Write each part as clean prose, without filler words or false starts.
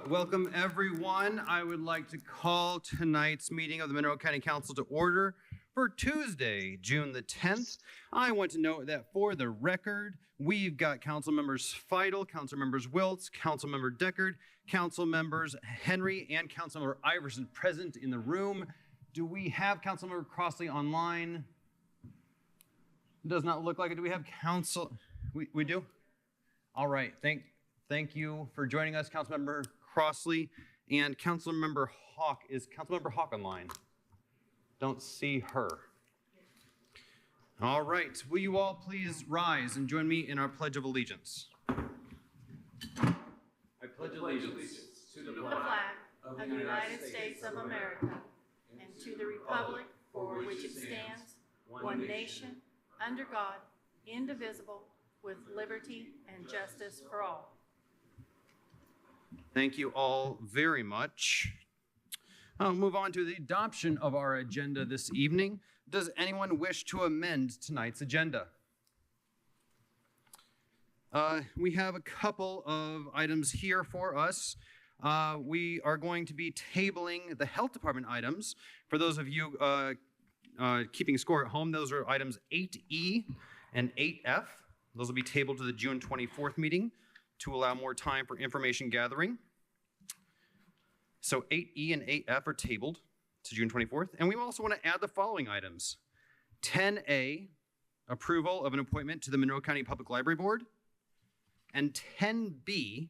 Welcome, everyone. I would like to call tonight's meeting of the Monroe County Council to order for Tuesday, June the 10th. I want to note that for the record, we've got Council Members Feidel, Council Members Wiltz, Council Member Deckard, Council Members Henry, and Council Member Iverson present in the room. Do we have Council Member Crossley online? Does not look like it. Do we have Council? We do? All right. Thank you for joining us, Councilmember Crossley. And Councilmember Hawk. Is Councilmember Hawk online? Don't see her. All right. Will you all please rise and join me in our Pledge of Allegiance? I pledge allegiance to the flag of the United States of America and to the republic for which it stands, one nation, under God, indivisible, with liberty and justice for all. Thank you all very much. I'll move on to the adoption of our agenda this evening. Does anyone wish to amend tonight's agenda? We have a couple of items here for us. We are going to be tabling the health department items. For those of you keeping score at home, those are items 8E and 8F. Those will be tabled to the June 24th meeting to allow more time for information gathering. So 8E and 8F are tabled to June 24th. And we also want to add the following items. 10A, approval of an appointment to the Monroe County Public Library Board. And 10B,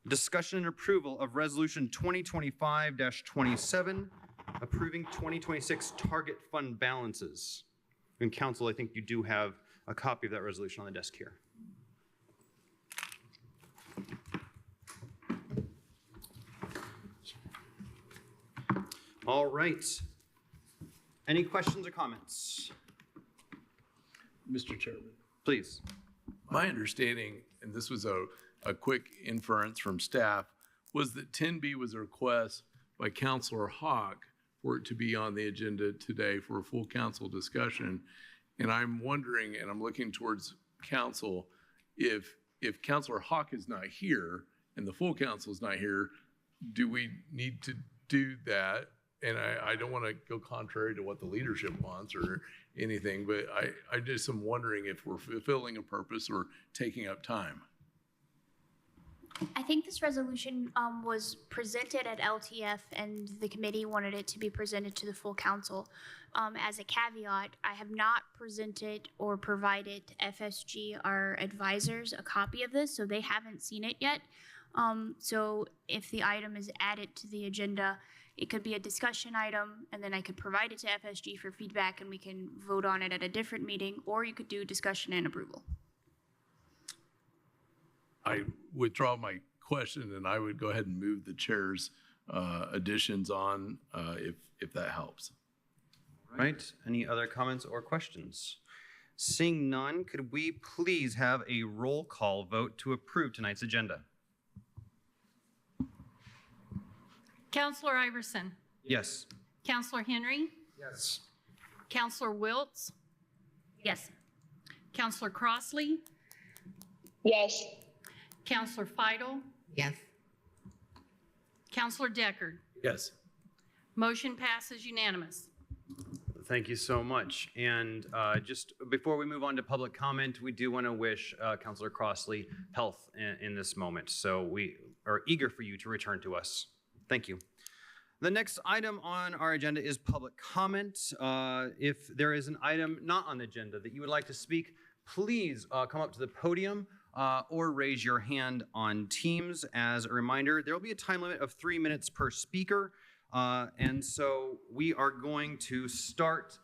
discussion and approval of Resolution 2025-27, approving 2026 target fund balances. And Council, I think you do have a copy of that resolution on the desk here. All right. Any questions or comments? Mr. Chairman. Please. My understanding, and this was a quick inference from staff, was that 10B was a request by Councilor Hawk for it to be on the agenda today for a full council discussion. And I'm wondering, and I'm looking towards council, if Councilor Hawk is not here and the full council is not here, do we need to do that? And I don't want to go contrary to what the leadership wants or anything, but I just am wondering if we're fulfilling a purpose or taking up time. I think this resolution was presented at LTF and the committee wanted it to be presented to the full council. As a caveat, I have not presented or provided FSG, our advisors, a copy of this, so they haven't seen it yet. So if the item is added to the agenda, it could be a discussion item, and then I could provide it to FSG for feedback and we can vote on it at a different meeting, or you could do discussion and approval. I withdraw my question and I would go ahead and move the chair's additions on if that helps. Right. Any other comments or questions? Seeing none, could we please have a roll call vote to approve tonight's agenda? Councilor Iverson. Yes. Councilor Henry. Yes. Councilor Wiltz. Yes. Councilor Crossley. Yes. Councilor Feidel. Yes. Councilor Deckard. Yes. Motion passes unanimous. Thank you so much. And just before we move on to public comment, we do want to wish Councilor Crossley health in this moment. So we are eager for you to return to us. Thank you. The next item on our agenda is public comment. If there is an item not on the agenda that you would like to speak, please come up to the podium or raise your hand on Teams. As a reminder, there will be a time limit of 3 minutes per speaker. And so we are going to start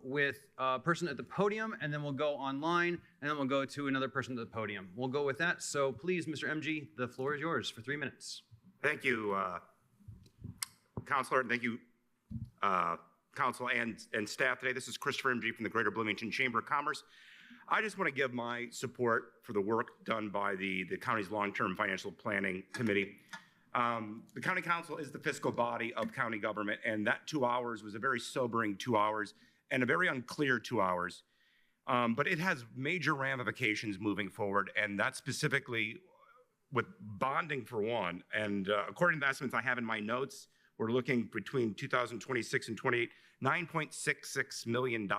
with a person at the podium, and then we'll go online, and then we'll go to another person at the podium. We'll go with that. So please, Mr. MG, the floor is yours for 3 minutes. Thank you, Councilor, and thank you, Council and staff today. This is Christopher MG from the Greater Bloomington Chamber of Commerce. I just want to give my support for the work done by the county's long-term financial planning committee. The county council is the fiscal body of county government, and that 2 hours was a very sobering 2 hours and a very unclear 2 hours. But it has major ramifications moving forward, and that's specifically with bonding for one, and according to the estimates I have in my notes, we're looking between 2026 and 28, $9.66 million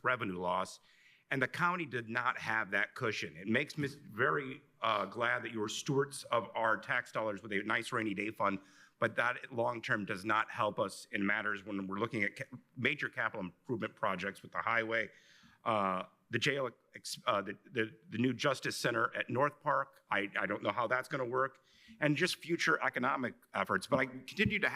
revenue loss, and the county did not have that cushion. It makes me very glad that you were stewards of our tax dollars with a nice rainy day fund, but that long-term does not help us in matters when we're looking at major capital improvement projects with the highway, the jail, the new Justice Center at North Park. I don't know how that's going to work, and just future economic efforts. But I continue to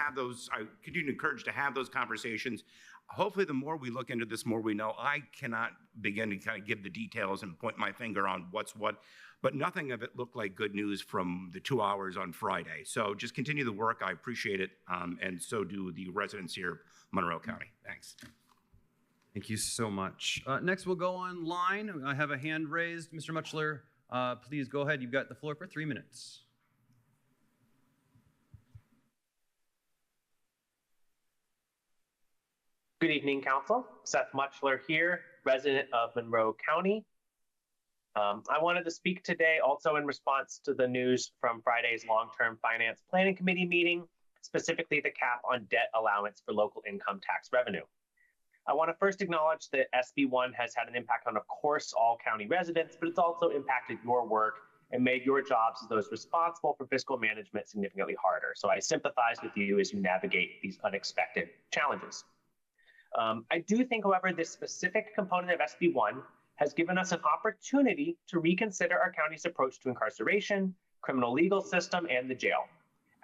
encourage to have those conversations. Hopefully, the more we look into this, more we know. I cannot begin to kind of give the details and point my finger on what's what, but nothing of it looked like good news from the 2 hours on Friday. So just continue the work. I appreciate it, and so do the residents here, Monroe County. Thanks. Thank you so much. Next, we'll go online. I have a hand raised. Mr. Mutchler, please go ahead. You've got the floor for 3 minutes. Good evening, Council. Seth Mutchler here, resident of Monroe County. I wanted to speak today also in response to the news from Friday's Long-Term Finance Planning Committee meeting, specifically the cap on debt allowance for local income tax revenue. I want to first acknowledge that SB1 has had an impact on, of course, all county residents, but it's also impacted your work and made your jobs as those responsible for fiscal management significantly harder. So I sympathize with you as you navigate these unexpected challenges. I do think, however, this specific component of SB1 has given us an opportunity to reconsider our county's approach to incarceration, criminal legal system, and the jail.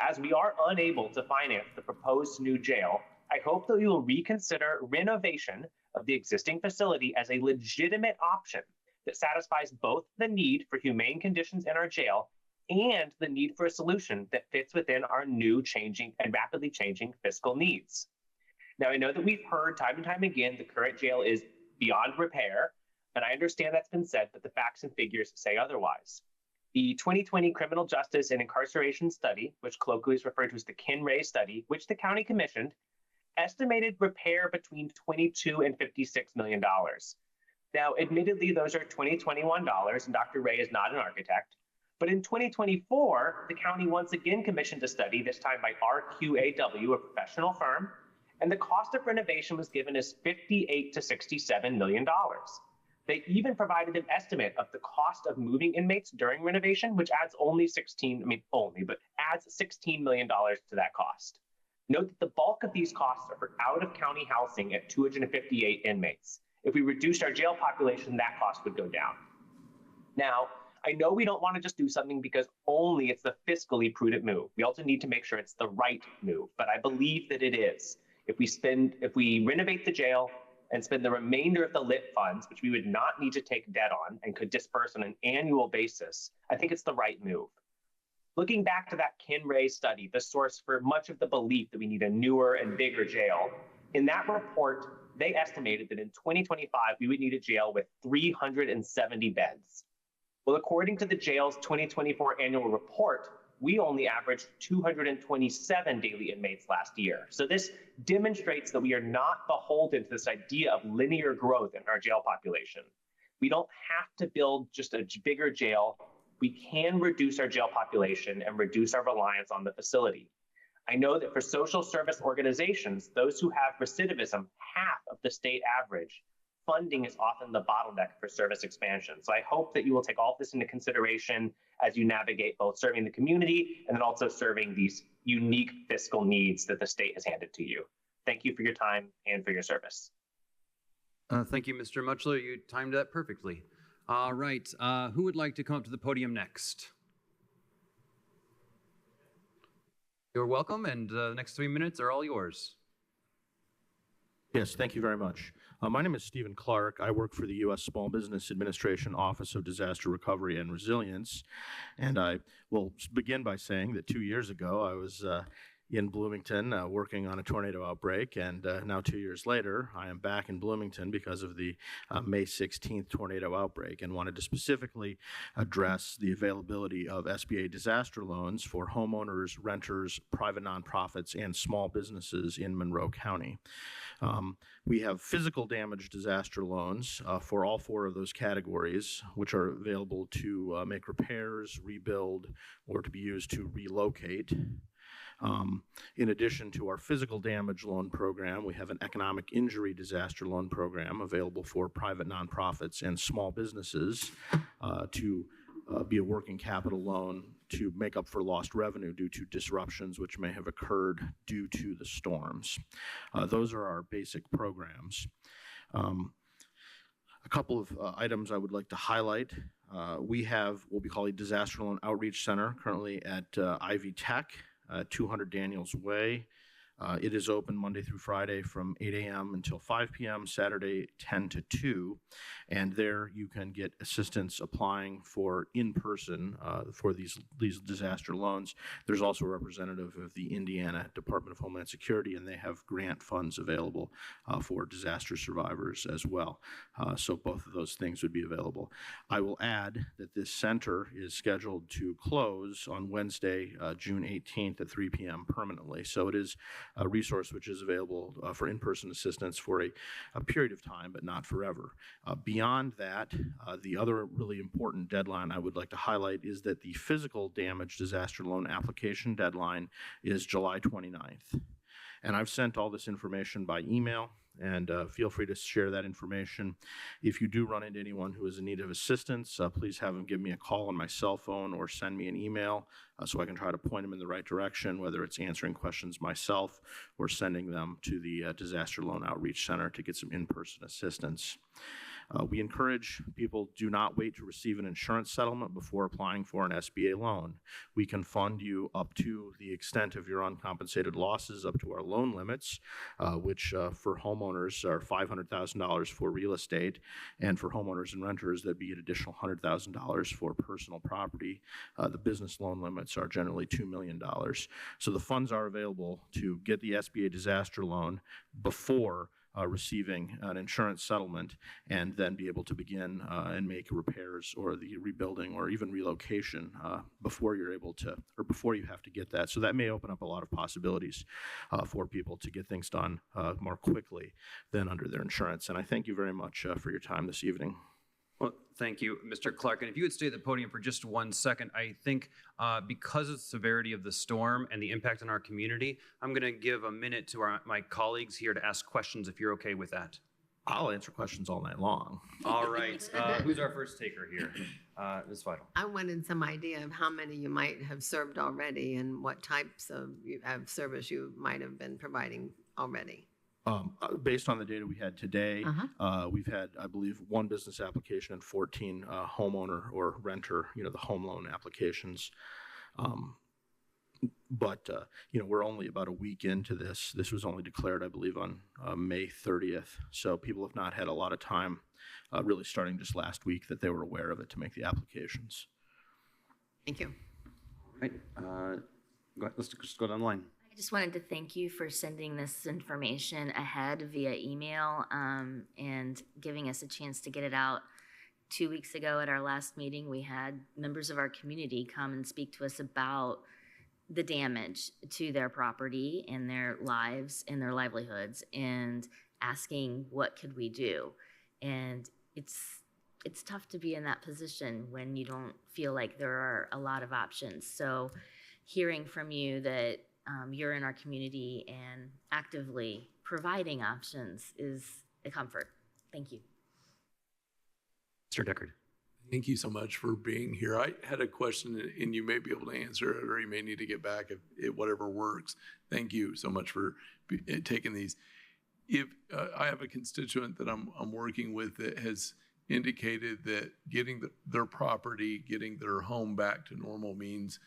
As we are unable to finance the proposed new jail, I hope that you will reconsider renovation of the existing facility as a legitimate option that satisfies both the need for humane conditions in our jail and the need for a solution that fits within our new changing and rapidly changing fiscal needs. Now, I know that we've heard time and time again the current jail is beyond repair, and I understand that's been said, but the facts and figures say otherwise. The 2020 Criminal Justice and Incarceration Study, which colloquially is referred to as the Kin-Ray Study, which the county commissioned, estimated repair between $22 and $56 million. Now, admittedly, those are 2021 dollars, and Dr. Ray is not an architect. But in 2024, the county once again commissioned a study, this time by RQAW, a professional firm, and the cost of renovation was given as $58 to $67 million. They even provided an estimate of the cost of moving inmates during renovation, which adds $16 million to that cost. Note that the bulk of these costs are for out-of-county housing at 258 inmates. If we reduced our jail population, that cost would go down. Now, I know we don't want to just do something because only it's the fiscally prudent move. We also need to make sure it's the right move, but I believe that it is. If we renovate the jail and spend the remainder of the lit funds, which we would not need to take debt on and could disperse on an annual basis, I think it's the right move. Looking back to that Kin-Ray study, the source for much of the belief that we need a newer and bigger jail, in that report, they estimated that in 2025, we would need a jail with 370 beds. Well, according to the jail's 2024 annual report, we only averaged 227 daily inmates last year. So this demonstrates that we are not beholden to this idea of linear growth in our jail population. We don't have to build just a bigger jail. We can reduce our jail population and reduce our reliance on the facility. I know that for social service organizations, those who have recidivism half of the state average, funding is often the bottleneck for service expansion. So I hope that you will take all of this into consideration as you navigate both serving the community and then also serving these unique fiscal needs that the state has handed to you. Thank you for your time and for your service. Thank you, Mr. Mutchler. You timed that perfectly. All right. Who would like to come up to the podium next? You're welcome, and the next 3 minutes are all yours. Yes, thank you very much. My name is Stephen Clark. I work for the U.S. Small Business Administration Office of Disaster Recovery and Resilience. And I will begin by saying that 2 years ago, I was in Bloomington working on a tornado outbreak, and now 2 years later, I am back in Bloomington because of the May 16th tornado outbreak, and wanted to specifically address the availability of SBA disaster loans for homeowners, renters, private nonprofits, and small businesses in Monroe County. We have physical damage disaster loans for all 4 of those categories, which are available to make repairs, rebuild, or to be used to relocate. In addition to our physical damage loan program, we have an economic injury disaster loan program available for private nonprofits and small businesses to be a working capital loan to make up for lost revenue due to disruptions which may have occurred due to the storms. Those are our basic programs. A couple of items I would like to highlight. We have what we call a Disaster Loan Outreach Center currently at Ivy Tech, 200 Daniels Way. It is open Monday through Friday from 8 a.m. until 5 p.m., Saturday 10 to 2. And there you can get assistance applying for in-person for these disaster loans. There's also a representative of the Indiana Department of Homeland Security, and they have grant funds available for disaster survivors as well. So both of those things would be available. I will add that this center is scheduled to close on Wednesday, June 18th at 3 p.m. permanently. So it is a resource which is available for in-person assistance for a period of time, but not forever. Beyond that, the other really important deadline I would like to highlight is that the physical damage disaster loan application deadline is July 29th. And I've sent all this information by email, and feel free to share that information. If you do run into anyone who is in need of assistance, please have them give me a call on my cell phone or send me an email so I can try to point them in the right direction, whether it's answering questions myself or sending them to the Disaster Loan Outreach Center to get some in-person assistance. We encourage people do not wait to receive an insurance settlement before applying for an SBA loan. We can fund you up to the extent of your uncompensated losses up to our loan limits, which for homeowners are $500,000 for real estate, and for homeowners and renters that'd be an additional $100,000 for personal property. The business loan limits are generally $2 million. So the funds are available to get the SBA disaster loan before receiving an insurance settlement, and then be able to begin and make repairs or the rebuilding or even relocation before you're able to, or before you have to get that. So that may open up a lot of possibilities for people to get things done more quickly than under their insurance. And I thank you very much for your time this evening. Well, thank you, Mr. Clark. And if you would stay at the podium for just 1 second, I think because of the severity of the storm and the impact on our community, I'm going to give a minute to my colleagues here to ask questions, if you're okay with that. I'll answer questions all night long. All right. Who's our first taker here? Ms. Vital. I wanted some idea of how many you might have served already and what types of service you might have been providing already. Based on the data we had today, we've had, I believe, 1 business application and 14 homeowner or renter, the home loan applications. But we're only about a week into this. This was only declared, I believe, on May 30th. So people have not had a lot of time, really starting just last week, that they were aware of it to make the applications. Thank you. All right. Let's just go down the line. I just wanted to thank you for sending this information ahead via email and giving us a chance to get it out. 2 weeks ago at our last meeting, we had members of our community come and speak to us about the damage to their property and their lives and their livelihoods, and asking what could we do. And it's tough to be in that position when you don't feel like there are a lot of options. So hearing from you that you're in our community and actively providing options is a comfort. Thank you. Mr. Deckard. Thank you so much for being here. I had a question, and you may be able to answer it, or you may need to get back if whatever works. Thank you so much for taking these. If I have a constituent that I'm working with that has indicated that getting their property, getting their home back to normal means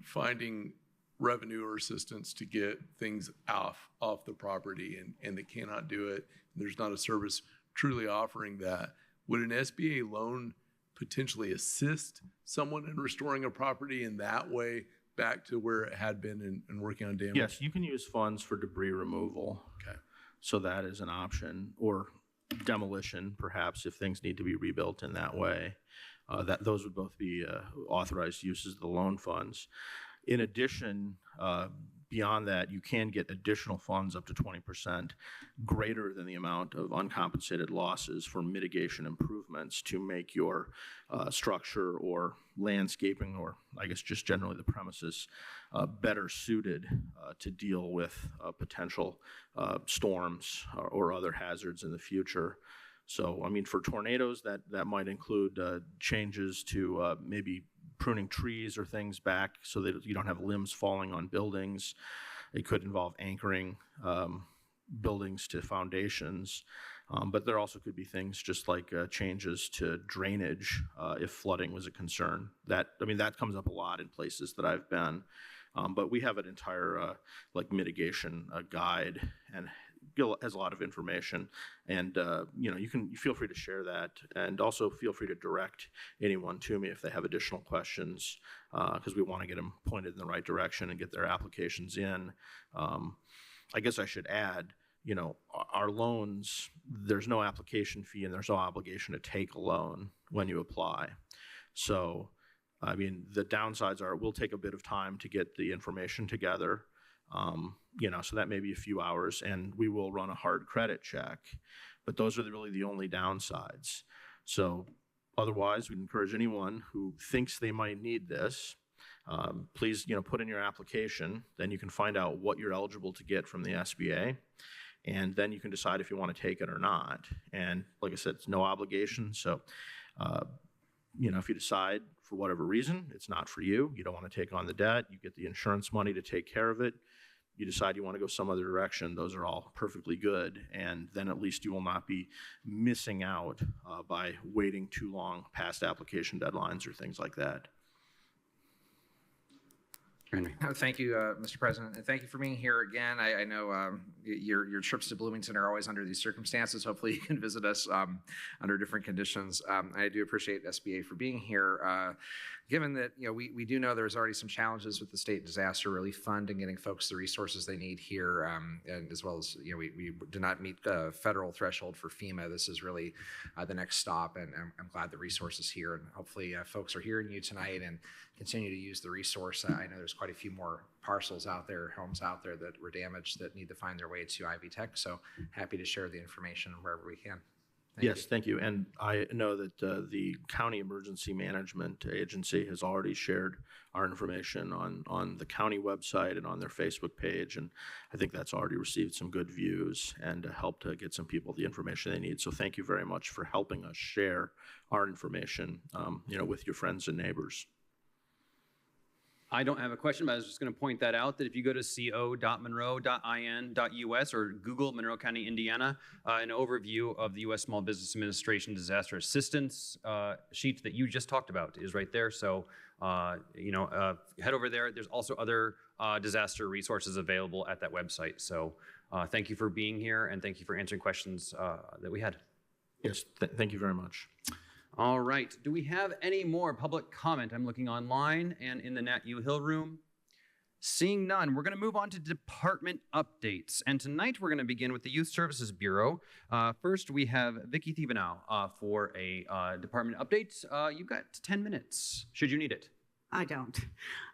finding revenue or assistance to get things off the property, and they cannot do it. There's not a service truly offering that. Would an SBA loan potentially assist someone in restoring a property in that way back to where it had been and working on damage? Yes, you can use funds for debris removal. Okay. So that is an option, or demolition, perhaps, if things need to be rebuilt in that way. Those would both be authorized uses of the loan funds. In addition, beyond that, you can get additional funds up to 20% greater than the amount of uncompensated losses for mitigation improvements to make your structure or landscaping, or I guess just generally the premises, better suited to deal with potential storms or other hazards in the future. So, I mean, for tornadoes, that might include changes to maybe pruning trees or things back so that you don't have limbs falling on buildings. It could involve anchoring buildings to foundations. But there also could be things just like changes to drainage if flooding was a concern. That comes up a lot in places that I've been. But we have an entire mitigation guide, and has a lot of information, and you feel free to share that, and also feel free to direct anyone to me if they have additional questions, because we want to get them pointed in the right direction and get their applications in. I guess I should add, our loans, there's no application fee and there's no obligation to take a loan when you apply. So, I mean, the downsides are it will take a bit of time to get the information together. So that may be a few hours, and we will run a hard credit check, but those are really the only downsides. So otherwise, we'd encourage anyone who thinks they might need this, please, put in your application. Then you can find out what you're eligible to get from the SBA, and then you can decide if you want to take it or not. And like I said, it's no obligation. So, if you decide for whatever reason it's not for you, you don't want to take on the debt, you get the insurance money to take care of it, you decide you want to go some other direction, those are all perfectly good. And then at least you will not be missing out by waiting too long past application deadlines or things like that. Thank you, Mr. President, and thank you for being here again. I know your trips to Bloomington are always under these circumstances. Hopefully you can visit us under different conditions. I do appreciate SBA for being here. Given that we do know there's already some challenges with the state disaster relief fund and getting folks the resources they need here, and as well as we did not meet the federal threshold for FEMA. This is really the next stop, and I'm glad the resource is here, and hopefully folks are hearing you tonight and continue to use the resource. I know there's quite a few more parcels out there, homes out there that were damaged that need to find their way to Ivy Tech. So happy to share the information wherever we can. Thank you. And I know that the County Emergency Management Agency has already shared our information on the county website and on their Facebook page. And I think that's already received some good views and helped to get some people the information they need. So thank you very much for helping us share our information, with your friends and neighbors. I don't have a question, but I was just going to point that out, that if you go to co.monroe.in.us or Google Monroe County, Indiana, an overview of the U.S. Small Business Administration Disaster Assistance sheet that you just talked about is right there. So, head over there. There's also other disaster resources available at that website. So thank you for being here, and thank you for answering questions that we had. Yes, thank you very much. All right. Do we have any more public comment? I'm looking online and in the Nat U Hill room. Seeing none, we're going to move on to department updates. And tonight we're going to begin with the Youth Services Bureau. First, we have Vicki Thievenow for a department update. You've got 10 minutes, should you need it. I don't.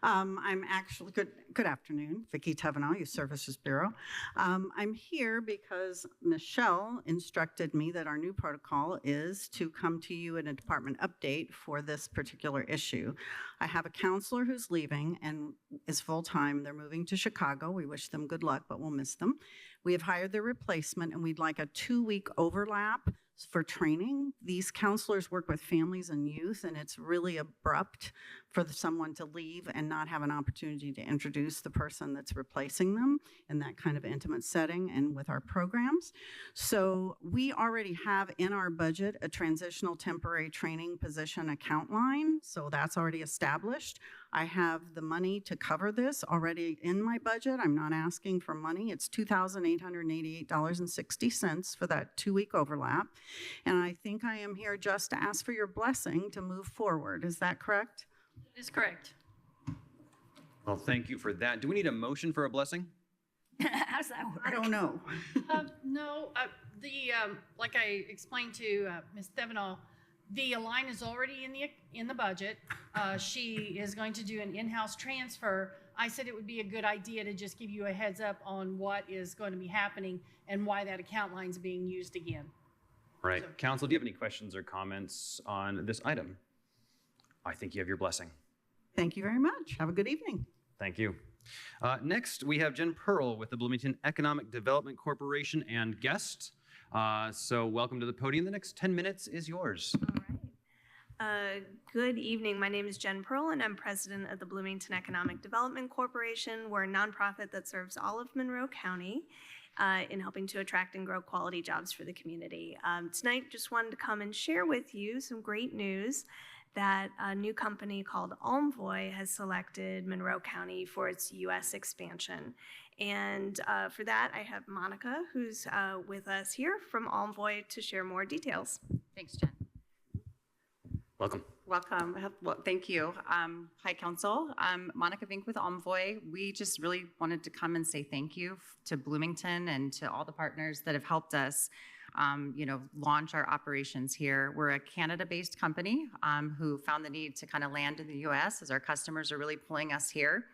I'm actually, good afternoon, Vicki Thievenow, Youth Services Bureau. I'm here because Michelle instructed me that our new protocol is to come to you in a department update for this particular issue. I have a counselor who's leaving and is full-time. They're moving to Chicago. We wish them good luck, but we'll miss them. We have hired their replacement, and we'd like a 2-week overlap for training. These counselors work with families and youth, and it's really abrupt for someone to leave and not have an opportunity to introduce the person that's replacing them in that kind of intimate setting and with our programs. So we already have in our budget a transitional temporary training position account line, so that's already established. I have the money to cover this already in my budget. I'm not asking for money. It's $2,888.60 for that 2-week overlap. And I think I am here just to ask for your blessing to move forward. Is that correct? That is correct. Well, thank you for that. Do we need a motion for a blessing? How does that work? I don't know. No, like I explained to Ms. Thevenot, the line is already in the budget. She is going to do an in-house transfer. I said it would be a good idea to just give you a heads up on what is going to be happening and why that account line is being used again. Right. Council, do you have any questions or comments on this item? I think you have your blessing. Thank you very much. Have a good evening. Thank you. Next, we have Jen Pearl with the Bloomington Economic Development Corporation and guest. So welcome to the podium. The next 10 minutes is yours. All right. Good evening. My name is Jen Pearl, and I'm president of the Bloomington Economic Development Corporation. We're a nonprofit that serves all of Monroe County in helping to attract and grow quality jobs for the community. Tonight, just wanted to come and share with you some great news that a new company called Envoy has selected Monroe County for its U.S. expansion. And for that, I have Monica, who's with us here from Envoy, to share more details. Thanks, Jen. Welcome. Welcome. Well, thank you. Hi, Council. I'm Monica Vink with Envoy. We just really wanted to come and say thank you to Bloomington and to all the partners that have helped us launch our operations here. We're a Canada-based company who found the need to kind of land in the U.S. as our customers are really pulling us here.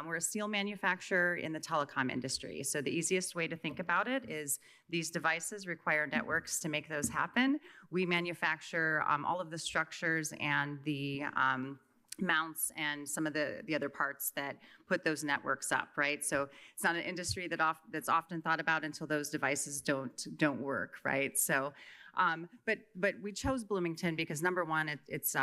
We're a steel manufacturer in the telecom industry. So the easiest way to think about it is these devices require networks to make those happen. We manufacture all of the structures and the mounts and some of the other parts that put those networks up, right? So it's not an industry that's often thought about until those devices don't work, right? So, but we chose Bloomington because number one, it's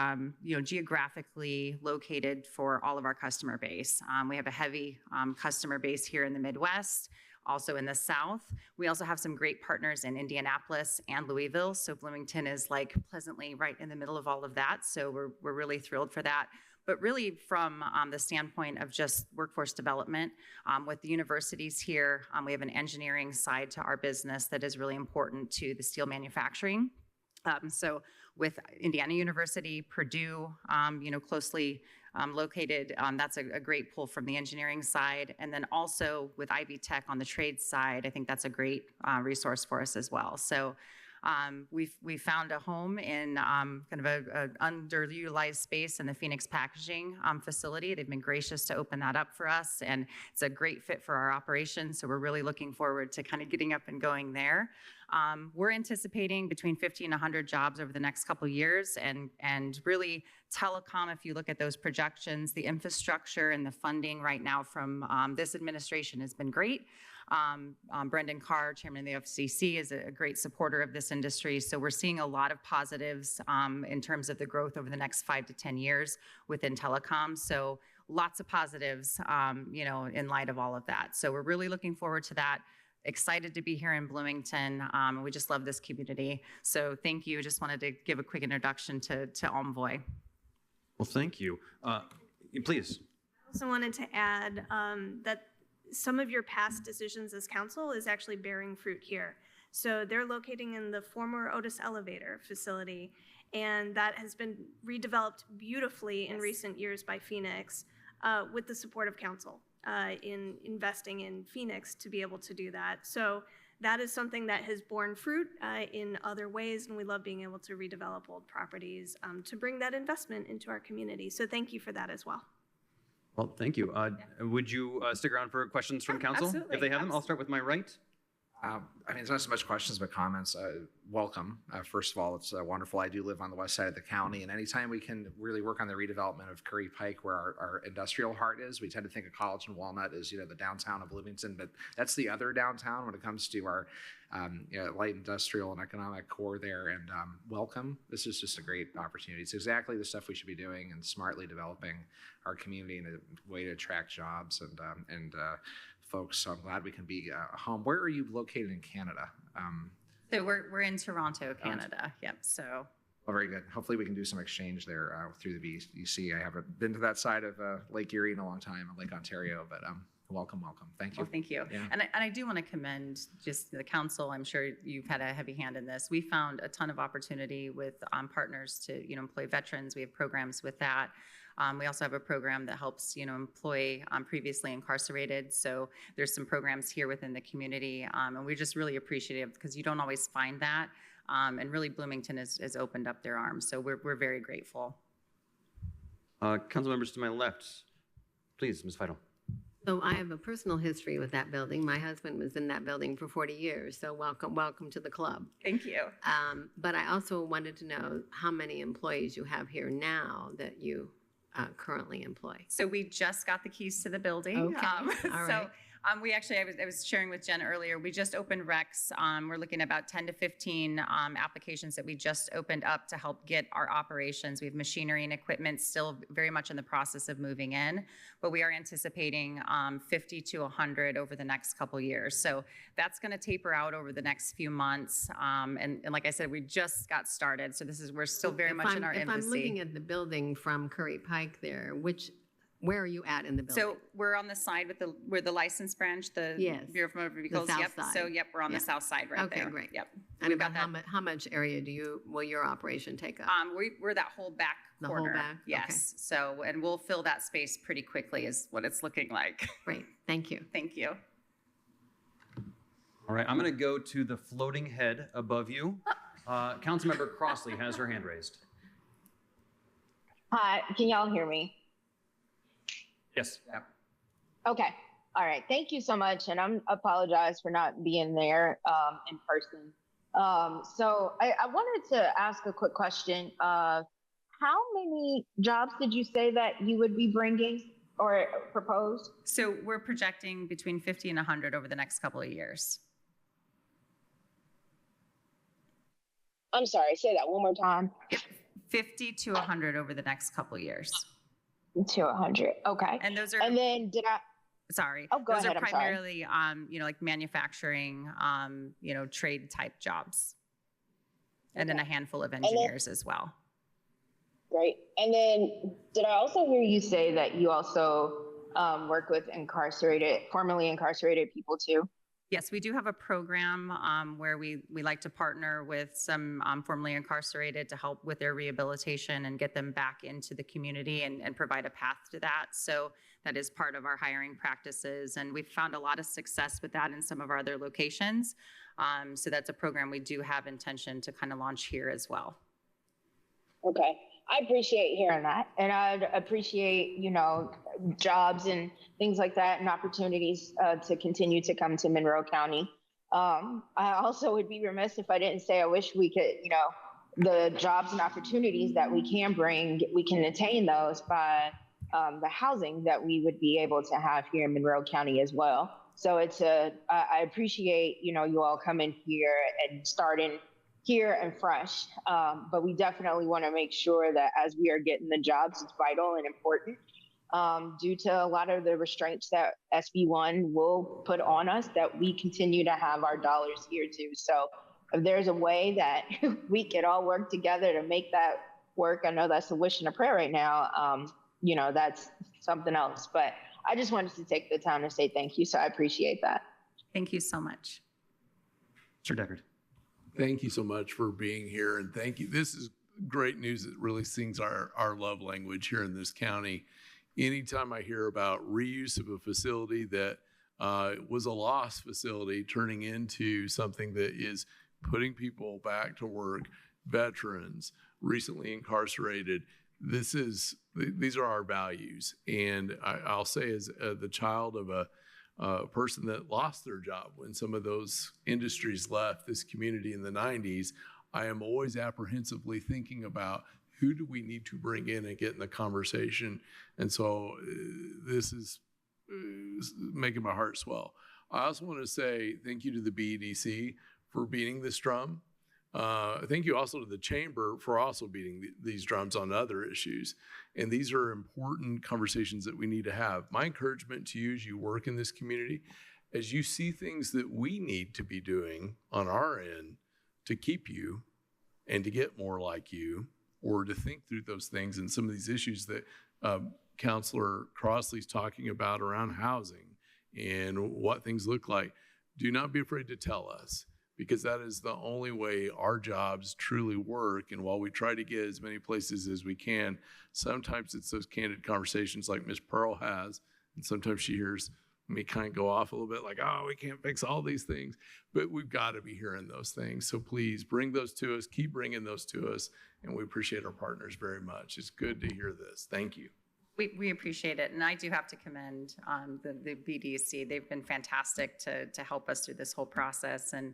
geographically located for all of our customer base. We have a heavy customer base here in the Midwest, also in the South. We also have some great partners in Indianapolis and Louisville. So Bloomington is like pleasantly right in the middle of all of that. So we're really thrilled for that. But really from the standpoint of just workforce development, with the universities here, we have an engineering side to our business that is really important to the steel manufacturing. So with Indiana University, Purdue, closely located, that's a great pull from the engineering side. And then also with Ivy Tech on the trade side, I think that's a great resource for us as well. So we found a home in kind of an underutilized space in the Phoenix packaging facility. They've been gracious to open that up for us, and it's a great fit for our operation. So we're really looking forward to kind of getting up and going there. We're anticipating between 50 and 100 jobs over the next couple of years, and really telecom, if you look at those projections, the infrastructure and the funding right now from this administration has been great. Brendan Carr, chairman of the FCC, is a great supporter of this industry. So we're seeing a lot of positives in terms of the growth over the next 5 to 10 years within telecom. So lots of positives, in light of all of that. So we're really looking forward to that. Excited to be here in Bloomington. We just love this community. So thank you. Just wanted to give a quick introduction to Envoy. Well, thank you. Please. I also wanted to add that some of your past decisions as council is actually bearing fruit here. So they're locating in the former Otis Elevator facility, and that has been redeveloped beautifully in recent years by Phoenix with the support of council in investing in Phoenix to be able to do that. So that is something that has borne fruit in other ways, and we love being able to redevelop old properties to bring that investment into our community. So thank you for that as well. Well, thank you. Would you stick around for questions from council? Absolutely. If they have them, I'll start with my right. It's not so much questions, but comments. Welcome. First of all, it's wonderful. I do live on the west side of the county, and anytime we can really work on the redevelopment of Curry Pike, where our industrial heart is, we tend to think of College and Walnut as, the downtown of Bloomington, but that's the other downtown when it comes to our light industrial and economic core there. And welcome. This is just a great opportunity. It's exactly the stuff we should be doing and smartly developing our community in a way to attract jobs and folks. So I'm glad we can be home. Where are you located in Canada? So we're in Toronto, Canada. Yep. So. Well, very good. Hopefully we can do some exchange there through the BC. I haven't been to that side of Lake Erie in a long time, Lake Ontario, but welcome. Thank you. Well, thank you. Yeah. And I do want to commend just the council. I'm sure you've had a heavy hand in this. We found a ton of opportunity with partners to employ veterans. We have programs with that. We also have a program that helps, employ previously incarcerated. So there's some programs here within the community, and we're just really appreciative because you don't always find that. And really, Bloomington has opened up their arms. So we're very grateful. Council members to my left, please, Ms. Feidel. So I have a personal history with that building. My husband was in that building for 40 years, so welcome to the club. Thank you. But I also wanted to know how many employees you have here now that you currently employ. So we just got the keys to the building. Okay. All right. We actually, I was sharing with Jen earlier, we just opened recs. We're looking at about 10 to 15 applications that we just opened up to help get our operations. We have machinery and equipment still very much in the process of moving in, but we are anticipating 50 to 100 over the next couple years. So that's going to taper out over the next few months. And like I said, we just got started. So we're still very much in our infancy. If I'm looking at the building from Curry Pike there, where are you at in the building? So we're on the side where the license branch, the Yes. Bureau of Motor Vehicles. The south Yep. side. So we're on the south side right there. Okay, great. Yep. And We've got about that. how much area will your operation take up? We're that whole back The whole corner. back? Yes. So, and we'll fill that space pretty quickly is what it's looking like. Great. Thank you. Thank you. All right, I'm going to go to the floating head above you. Councilmember Crossley has her hand raised. Hi, can y'all hear me? Yes. Okay. All right. Thank you so much. And I apologize for not being there in person. So I wanted to ask a quick question. How many jobs did you say that you would be bringing or propose? So we're projecting between 50 and 100 over the next couple of years. I'm sorry, say that one more time. 50 to 100 over the next couple of years. To 100. Okay. And those are. And then Sorry. Oh, go those ahead. are I'm sorry. primarily, like manufacturing, trade type jobs. And then a handful of engineers as well. Great. And then did I also hear you say that you also work with formerly incarcerated people too? Yes, we do have a program where we like to partner with some formerly incarcerated to help with their rehabilitation and get them back into the community and provide a path to that. So that is part of our hiring practices. And we've found a lot of success with that in some of our other locations. So that's a program we do have intention to kind of launch here as well. Okay. I appreciate hearing that. And I'd appreciate, jobs and things like that and opportunities to continue to come to Monroe County. I also would be remiss if I didn't say I wish we could, the jobs and opportunities that we can bring, we can attain those by the housing that we would be able to have here in Monroe County as well. So I appreciate, you all coming here and starting here and fresh. But we definitely want to make sure that as we are getting the jobs, it's vital and important due to a lot of the restraints that SB1 will put on us, that we continue to have our dollars here too. So if there's a way that we could all work together to make that work, I know that's a wish and a prayer right now, that's something else. But I just wanted to take the time to say thank you. So I appreciate that. Thank you so much. Mr. Deckard. Thank you so much for being here, and thank you. This is great news that really sings our love language here in this county. Anytime I hear about reuse of a facility that was a lost facility turning into something that is putting people back to work, veterans, recently incarcerated, these are our values. And I'll say, as the child of a person that lost their job when some of those industries left this community in the 90s, I am always apprehensively thinking about who do we need to bring in and get in the conversation. And so this is making my heart swell. I also want to say thank you to the BEDC for beating this drum. Thank you also to the chamber for also beating these drums on other issues. And these are important conversations that we need to have. My encouragement to you as you work in this community, as you see things that we need to be doing on our end to keep you and to get more like you, or to think through those things and some of these issues that Councilor Crossley's talking about around housing and what things look like, do not be afraid to tell us. because that is the only way our jobs truly work. And while we try to get as many places as we can, sometimes it's those candid conversations like Ms. Pearl has, and sometimes she hears me kind of go off a little bit like, oh, we can't fix all these things, but we've got to be hearing those things. So please bring those to us, keep bringing those to us, and we appreciate our partners very much. It's good to hear this. Thank you. We appreciate it, and I do have to commend the BDC. They've been fantastic to help us through this whole process, and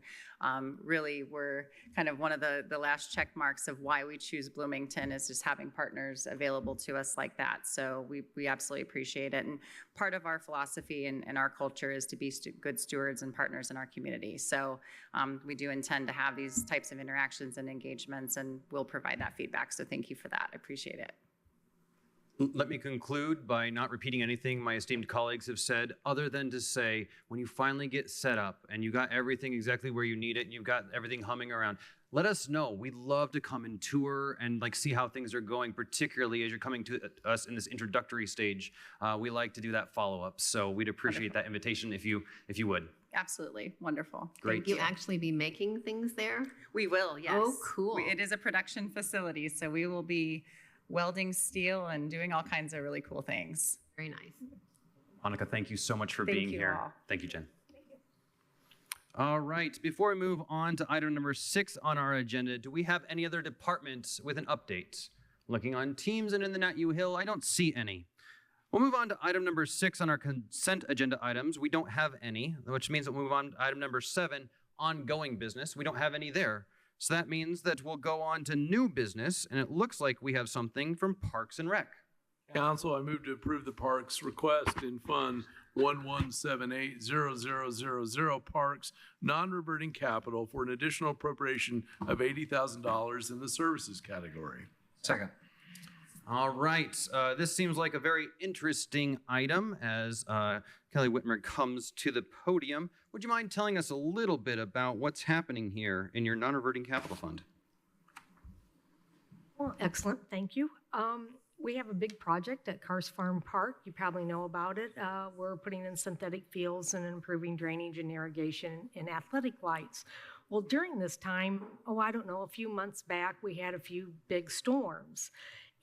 really we're kind of one of the last check marks of why we choose Bloomington is just having partners available to us like that. So we absolutely appreciate it, and part of our philosophy and our culture is to be good stewards and partners in our community. So we do intend to have these types of interactions and engagements, and we'll provide that feedback. So thank you for that. I appreciate it. Let me conclude by not repeating anything my esteemed colleagues have said, other than to say, when you finally get set up and you got everything exactly where you need it and you've got everything humming around, let us know. We'd love to come and tour and like see how things are going, particularly as you're coming to us in this introductory stage. We like to do that follow-up, so we'd appreciate that invitation if you would. Absolutely. Wonderful. Great. Will you actually be making things there? We will, yes. Oh, cool. It is a production facility, so we will be welding steel and doing all kinds of really cool things. Very nice. Monica, thank you so much for Thank being you here. all. Thank you, Jen. All right, before we move on to item number 6 on our agenda, do we have any other departments with an update? Looking on Teams and in the Nat U Hill, I don't see any. We'll move on to item number 6 on our consent agenda items. We don't have any, which means that we'll move on to item number 7, ongoing business. We don't have any there. So that means that we'll go on to new business, and it looks like we have something from Parks and Rec. Council, I move to approve the Parks request in Fund 1178-0000 Parks non-reverting capital for an additional appropriation of $80,000 in the services category. Second. All right, this seems like a very interesting item as Kelly Whitmer comes to the podium. Would you mind telling us a little bit about what's happening here in your non-reverting capital fund? Well, excellent, thank you. We have a big project at Cars Farm Park. You probably know about it. We're putting in synthetic fields and improving drainage and irrigation and athletic lights. Well, during this time, I don't know, a few months back, we had a few big storms.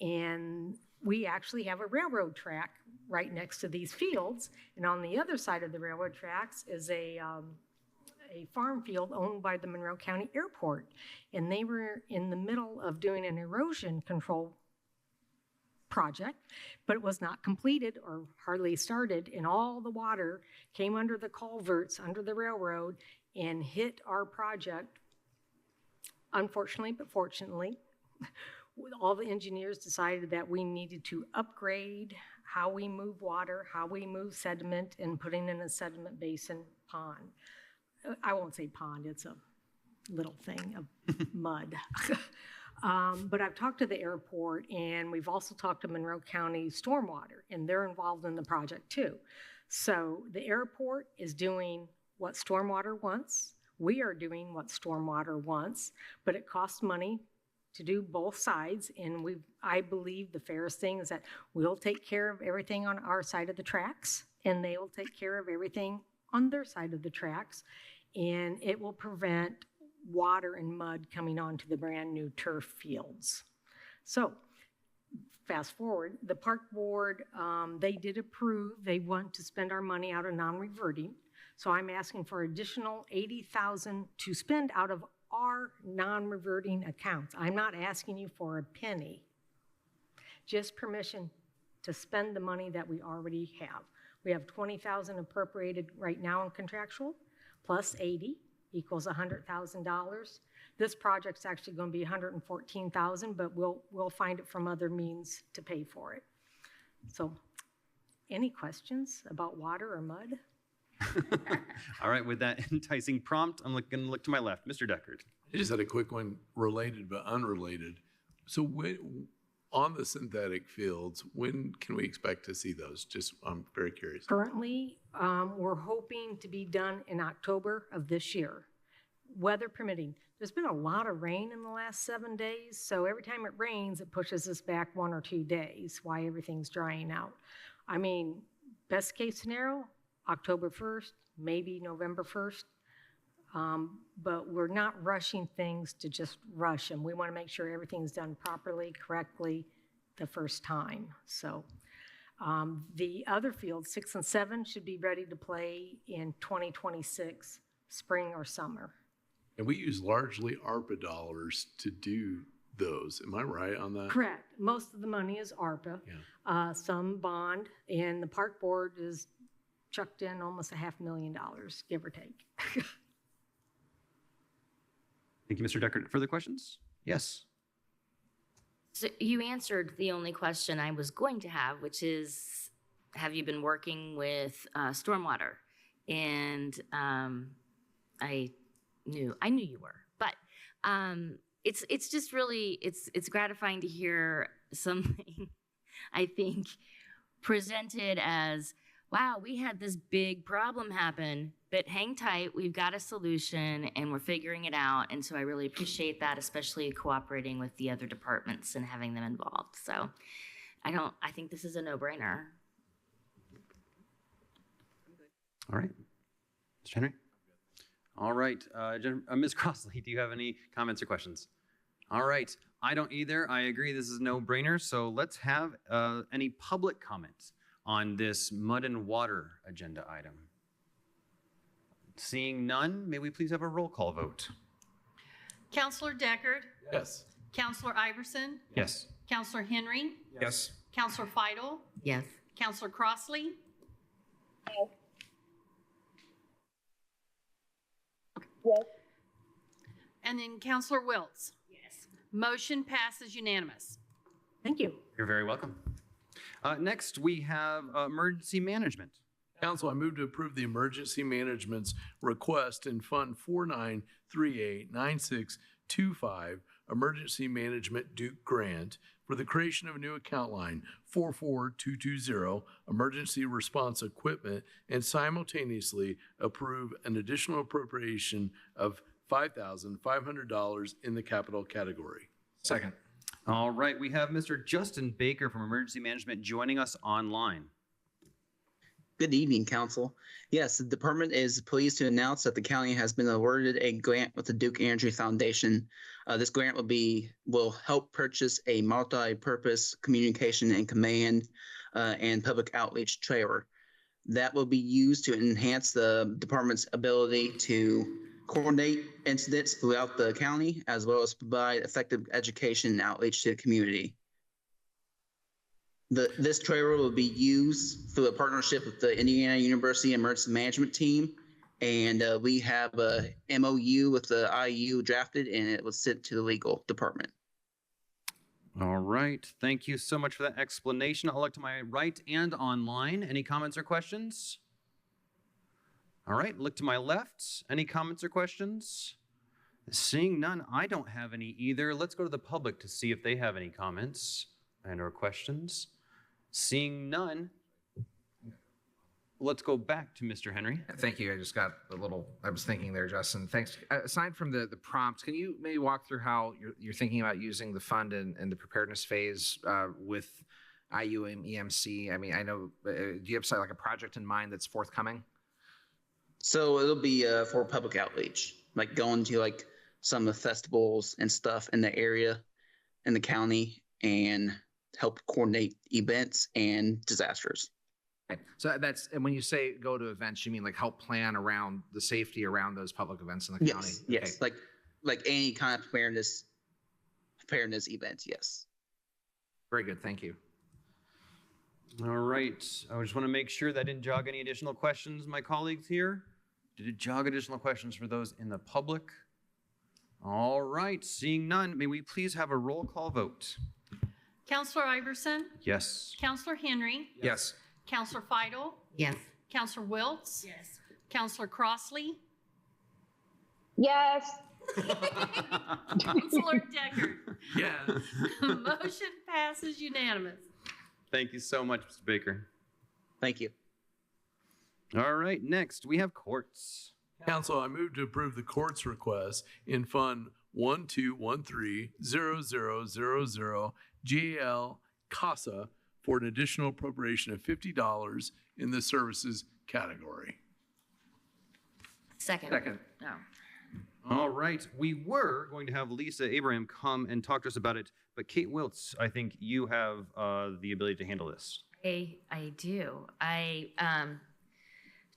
And we actually have a railroad track right next to these fields. And on the other side of the railroad tracks is a farm field owned by the Monroe County Airport. And they were in the middle of doing an erosion control project, but it was not completed or hardly started. And all the water came under the culverts, under the railroad, and hit our project. Unfortunately, but fortunately, all the engineers decided that we needed to upgrade how we move water, how we move sediment, and putting in a sediment basin pond. I won't say pond, it's a little thing of mud. But I've talked to the airport, and we've also talked to Monroe County Stormwater, and they're involved in the project too. So the airport is doing what Stormwater wants. We are doing what Stormwater wants, but it costs money to do both sides, and I believe the fairest thing is that we'll take care of everything on our side of the tracks, and they will take care of everything on their side of the tracks, and it will prevent water and mud coming onto the brand new turf fields. So fast forward, the park board, they did approve, they want to spend our money out of non-reverting, so I'm asking for additional $80,000 to spend out of our non-reverting accounts. I'm not asking you for a penny, just permission to spend the money that we already have. We have $20,000 appropriated right now in contractual, plus 80 equals $100,000. This project's actually going to be $114,000, but we'll find it from other means to pay for it. So, any questions about water or mud? All right, with that enticing prompt, I'm going to look to my left. Mr. Deckard. I just had a quick one related but unrelated. So on the synthetic fields, when can we expect to see those? Just, I'm very curious. Currently, we're hoping to be done in October of this year, weather permitting. There's been a lot of rain in the last 7 days, so every time it rains, it pushes us back 1 or 2 days while everything's drying out. I mean, best case scenario, October 1st, maybe November 1st. But we're not rushing things to just rush them. We want to make sure everything's done properly, correctly the first time. So the other fields, 6 and 7, should be ready to play in 2026, spring or summer. And we use largely ARPA dollars to do those. Am I right on that? Correct. Most of the money is ARPA, some bond, and the park board is chucked in almost $500,000, give or take. Thank you, Mr. Deckard. Further questions? Yes. So you answered the only question I was going to have, which is, have you been working with stormwater? And I knew you were, but it's just really it's gratifying to hear something I think presented as, wow, we had this big problem happen, but hang tight, we've got a solution and we're figuring it out. And so I really appreciate that, especially cooperating with the other departments and having them involved. So I think this is a no-brainer. All right. Mr. Henry? All right. Ms. Crossley, do you have any comments or questions? All right. I don't either. I agree this is a no-brainer. So let's have any public comments on this mud and water agenda item. Seeing none, may we please have a roll call vote? Counselor Deckard? Yes. Counselor Iverson? Yes. Counselor Henry? Yes. Counselor Feidel? Yes. Counselor Crossley? Yes. And then Counselor Wiltz? Yes. Motion passes unanimous. Thank you. You're very welcome. Next, we have emergency management. Council, I move to approve the emergency management's request in Fund 49389625 Emergency Management Duke Grant for the creation of a new account line 44220 Emergency Response Equipment and simultaneously approve an additional appropriation of $5,500 in the capital category. Second. All right, we have Mr. Justin Baker from Emergency Management joining us online. Good evening, Council. Yes, the department is pleased to announce that the county has been awarded a grant with the Duke Energy Foundation. This grant will help purchase a multi-purpose communication and command and public outreach trailer. That will be used to enhance the department's ability to coordinate incidents throughout the county, as well as provide effective education and outreach to the community. This trailer will be used through a partnership with the Indiana University Emergency Management Team, and we have a MOU with the IU drafted, and it was sent to the legal department. All right, thank you so much for that explanation. I'll look to my right and online. Any comments or questions? All right, look to my left. Any comments or questions? Seeing none, I don't have any either. Let's go to the public to see if they have any comments and or questions. Seeing none, let's go back to Mr. Henry. Thank you. I just got I was thinking there, Justin. Thanks. Aside from the prompt, can you maybe walk through how you're thinking about using the fund in the preparedness phase with IU and EMC? I mean, I know, do you have like a project in mind that's forthcoming? So it'll be for public outreach, like going to like some of the festivals and stuff in the area, in the county, and help coordinate events and disasters. Okay. So and when you say go to events, you mean like help plan around the safety around those public events in the county? Yes, okay. like any kind of preparedness events, yes. Very good, thank you. All right, I just want to make sure that I didn't jog any additional questions, my colleagues here. Did it jog additional questions for those in the public? All right, seeing none, may we please have a roll call vote? Counselor Iverson? Yes. Counselor Henry? Yes. Counselor Feidel? Yes. Counselor Wiltz? Yes. Counselor Crossley? Yes. Counselor Deckard? Yes. Motion passes unanimous. Thank you so much, Mr. Baker. Thank you. All right, next we have courts. Council, I move to approve the court's request in Fund 12130000 GAL CASA for an additional appropriation of $50 in the services category. Second. Second. No. All right. We were going to have Lisa Abraham come and talk to us about it, but Kate Wiltz, I think you have the ability to handle this. I do. I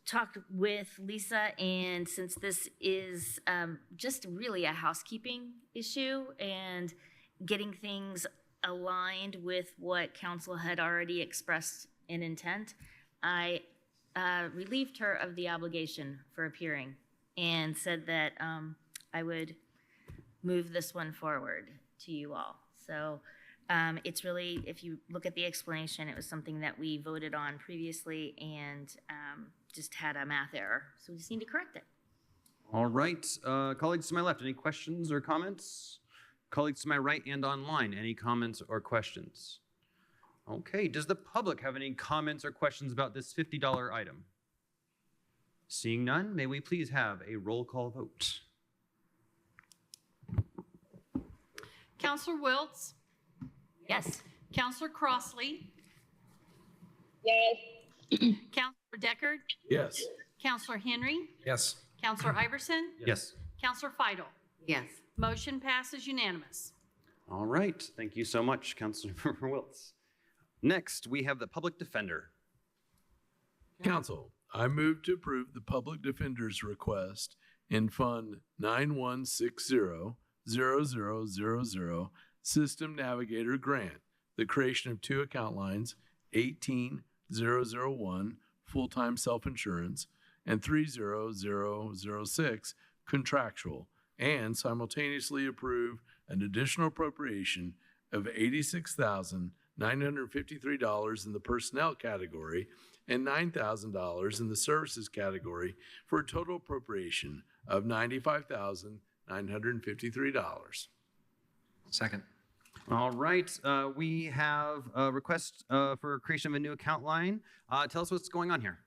talked with Lisa, and since this is just really a housekeeping issue and getting things aligned with what council had already expressed in intent, I relieved her of the obligation for appearing and said that I would move this one forward to you all. So it's really, if you look at the explanation, it was something that we voted on previously and just had a math error. So we just need to correct it. All right. Colleagues to my left, any questions or comments? Colleagues to my right and online, any comments or questions? Okay. Does the public have any comments or questions about this $50 item? Seeing none, may we please have a roll call vote? Counselor Wiltz? Yes. Counselor Crossley? Yes. Counselor Deckard? Yes. Counselor Henry? Yes. Counselor Iverson? Yes. Counselor Feidel? Yes. Motion passes unanimous. All right. Thank you so much, Councilor Wiltz. Next, we have the public defender. Council, I move to approve the public defender's request in Fund 9160-0000 System Navigator Grant, the creation of 2 account lines, 18001 full-time self-insurance and 30006 contractual, and simultaneously approve an additional appropriation of $86,953 in the personnel category and $9,000 in the services category for a total appropriation of $95,953. Second. All right. We have a request for creation of a new account line. Tell us what's going on here.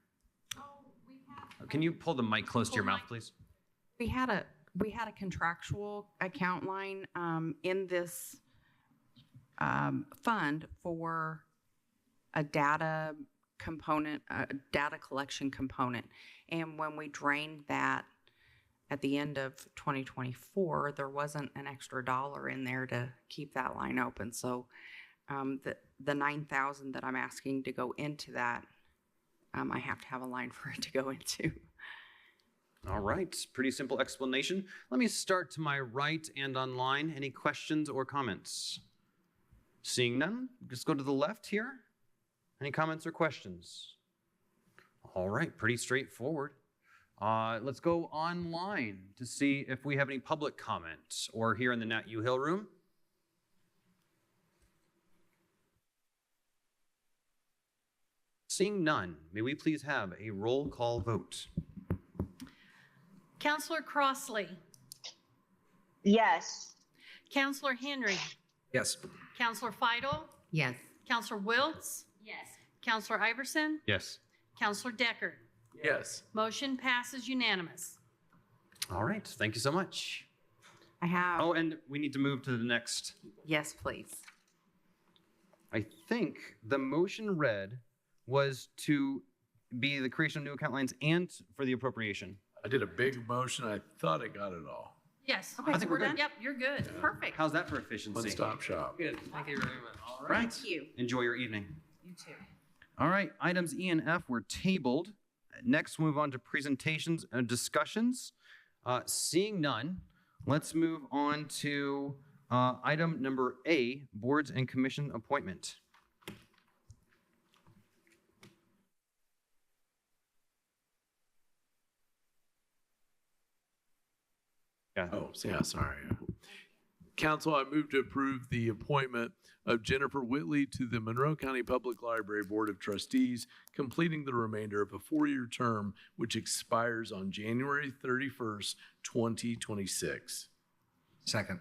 Can you pull the mic close to your mouth, please? We had a contractual account line in this fund for a data component, a data collection component. And when we drained that at the end of 2024, there wasn't an extra dollar in there to keep that line open. So the $9,000 that I'm asking to go into that, I have to have a line for it to go into. All right. Pretty simple explanation. Let me start to my right and online. Any questions or comments? Seeing none, just go to the left here. Any comments or questions? All right. Pretty straightforward. Let's go online to see if we have any public comments or here in the Nat U Hill room. Seeing none, may we please have a roll call vote? Counselor Crossley? Yes. Counselor Henry? Yes. Counselor Feidel? Yes. Counselor Wiltz? Yes. Counselor Iverson? Yes. Counselor Deckard? Yes. Motion passes unanimous. All right. Thank you so much. I have. Oh, and we need to move to the next. Yes, please. I think the motion read was to be the creation of new account lines and for the appropriation. I did a big motion. I thought I got it all. Yes. Okay, I think we're good. Yep, you're good. Perfect. How's that for efficiency? One-stop shop. Good. Thank you very much. All right. Thank you. Enjoy your evening. You too. All right. Items E and F were tabled. Next, we'll move on to presentations and discussions. Seeing none, let's move on to item number A, boards and commission appointment. Yeah. Oh, yeah, sorry. Council, I move to approve the appointment of Jennifer Whitley to the Monroe County Public Library Board of Trustees, completing the remainder of a 4-year term, which expires on January 31st, 2026. Second.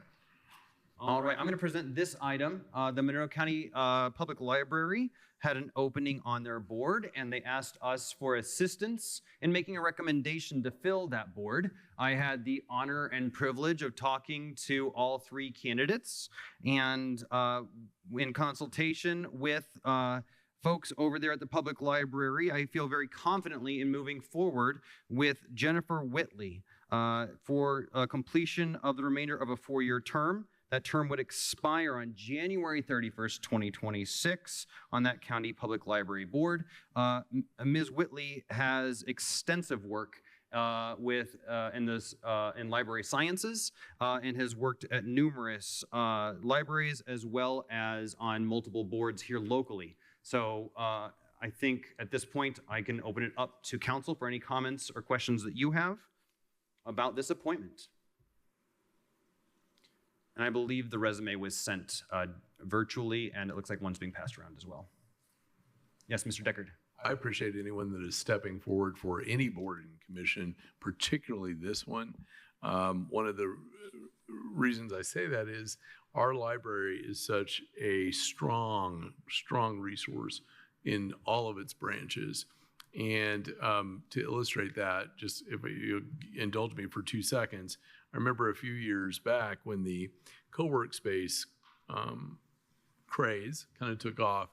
All right, I'm going to present this item. The Monroe County Public Library had an opening on their board, and they asked us for assistance in making a recommendation to fill that board. I had the honor and privilege of talking to all 3 candidates, and in consultation with folks over there at the public library, I feel very confidently in moving forward with Jennifer Whitley for completion of the remainder of a 4-year term. That term would expire on January 31st, 2026 on that county public library board. Ms. Whitley has extensive work in library sciences and has worked at numerous libraries as well as on multiple boards here locally. So I think at this point I can open it up to council for any comments or questions that you have about this appointment. And I believe the resume was sent virtually, and it looks like one's being passed around as well. Yes, Mr. Deckard. I appreciate anyone that is stepping forward for any board and commission, particularly this one. One of the reasons I say that is our library is such a strong resource in all of its branches. And to illustrate that, just if you indulge me for 2 seconds, I remember a few years back when the co-work space craze kind of took off,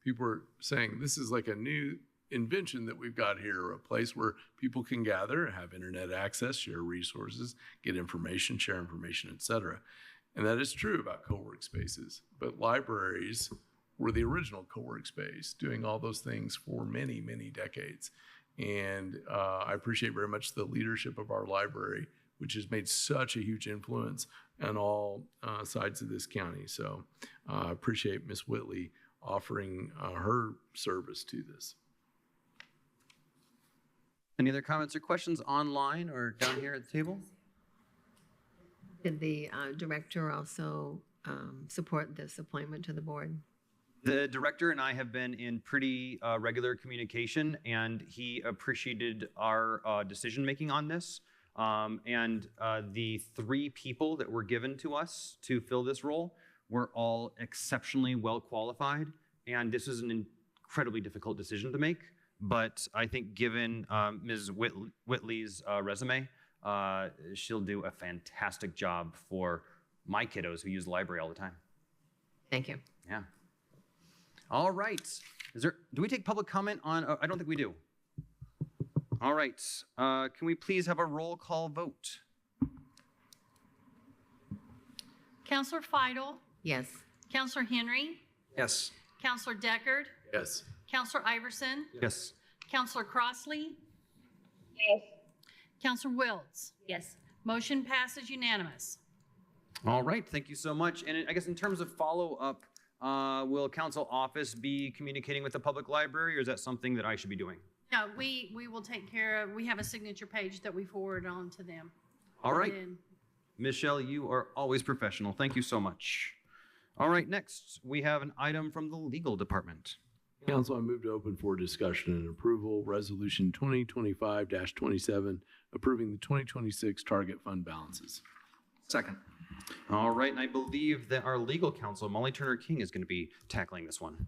people were saying, this is like a new invention that we've got here, a place where people can gather, have internet access, share resources, get information, share information, etc. And that is true about co-work spaces. But libraries were the original co-work space, doing all those things for many, many decades. And I appreciate very much the leadership of our library, which has made such a huge influence on all sides of this county. So I appreciate Ms. Whitley offering her service to this. Any other comments or questions online or down here at the table? Did the director also support this appointment to the board? The director and I have been in pretty regular communication, and he appreciated our decision-making on this. And the 3 people that were given to us to fill this role were all exceptionally well qualified. And this is an incredibly difficult decision to make. But I think given Ms. Whitley's resume, she'll do a fantastic job for my kiddos who use the library all the time. Thank you. Yeah. All right. Do we take public comment on, I don't think we do. All right. Can we please have a roll call vote? Counselor Feidel? Yes. Counselor Henry? Yes. Counselor Deckard? Yes. Counselor Iverson? Yes. Counselor Crossley? Yes. Counselor Wiltz? Yes. Motion passes unanimous. All right. Thank you so much. And I guess in terms of follow-up, will council office be communicating with the public library, or is that something that I should be doing? No, we will take care of, we have a signature page that we forward on to them. All right. And Michelle, you are always professional. Thank you so much. All right, next, we have an item from the legal department. Council, I move to open for discussion and approval, Resolution 2025-27, approving the 2026 target fund balances. Second. All right, and I believe that our legal counsel, Molly Turner King, is going to be tackling this one.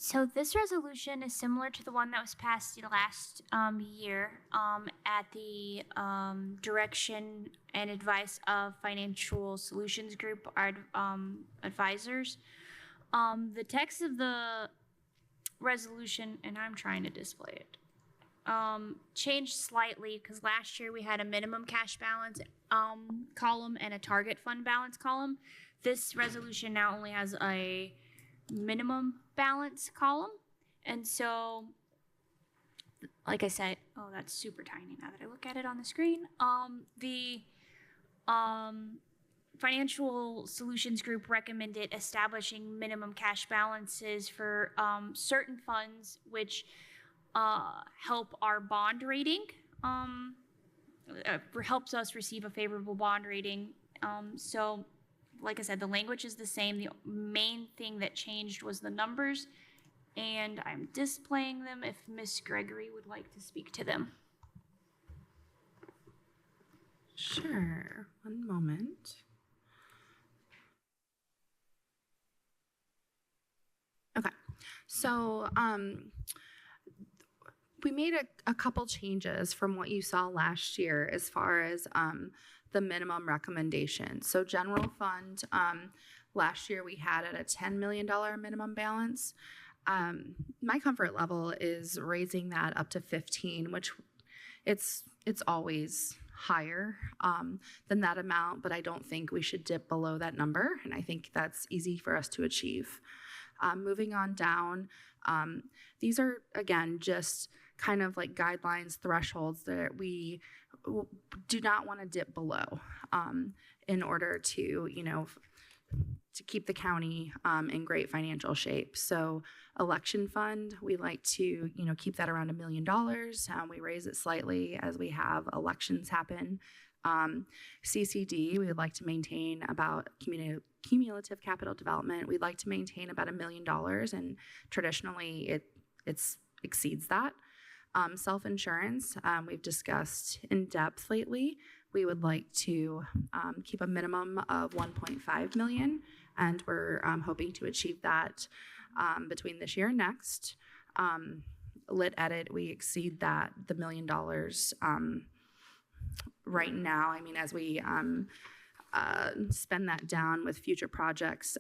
So this resolution is similar to the one that was passed last year at the direction and advice of Financial Solutions Group, our advisors. The text of the resolution, and I'm trying to display it, changed slightly because last year we had a minimum cash balance column and a target fund balance column. This resolution now only has a minimum balance column. And so, like I said, oh, that's super tiny now that I look at it on the screen. The Financial Solutions Group recommended establishing minimum cash balances for certain funds which help our bond rating, helps us receive a favorable bond rating. So, like I said, the language is the same. The main thing that changed was the numbers, and I'm displaying them if Miss Gregory would like to speak to them. Sure, one moment. Okay, so we made a couple changes from what you saw last year as far as the minimum recommendation. So general fund, last year we had at a $10 million minimum balance. My comfort level is raising that up to 15, which it's always higher than that amount, but I don't think we should dip below that number, and I think that's easy for us to achieve. Moving on down, these are, again, just kind of like guidelines, thresholds that we do not want to dip below in order to, to keep the county in great financial shape. So election fund, we like to, keep that around $1 million. We raise it slightly as we have elections happen. CCD, we would like to maintain about cumulative capital development. We'd like to maintain about $1 million, and traditionally it exceeds that. Self-insurance, we've discussed in depth lately. We would like to keep a minimum of 1.5 million, and we're hoping to achieve that between this year and next. Lit edit, we exceed that, the $1 million right now. I mean, as we spend that down with future projects,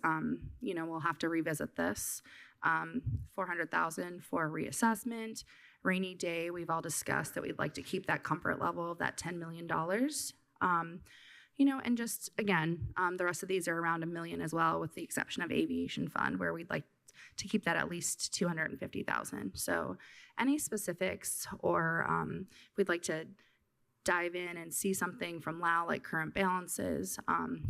we'll have to revisit this. 400,000 for reassessment. Rainy day, we've all discussed that we'd like to keep that comfort level of that $10 million. And just, again, the rest of these are around $1 million as well, with the exception of aviation fund, where we'd like to keep that at least 250,000. So any specifics, or we'd like to dive in and see something from Lau, like current balances,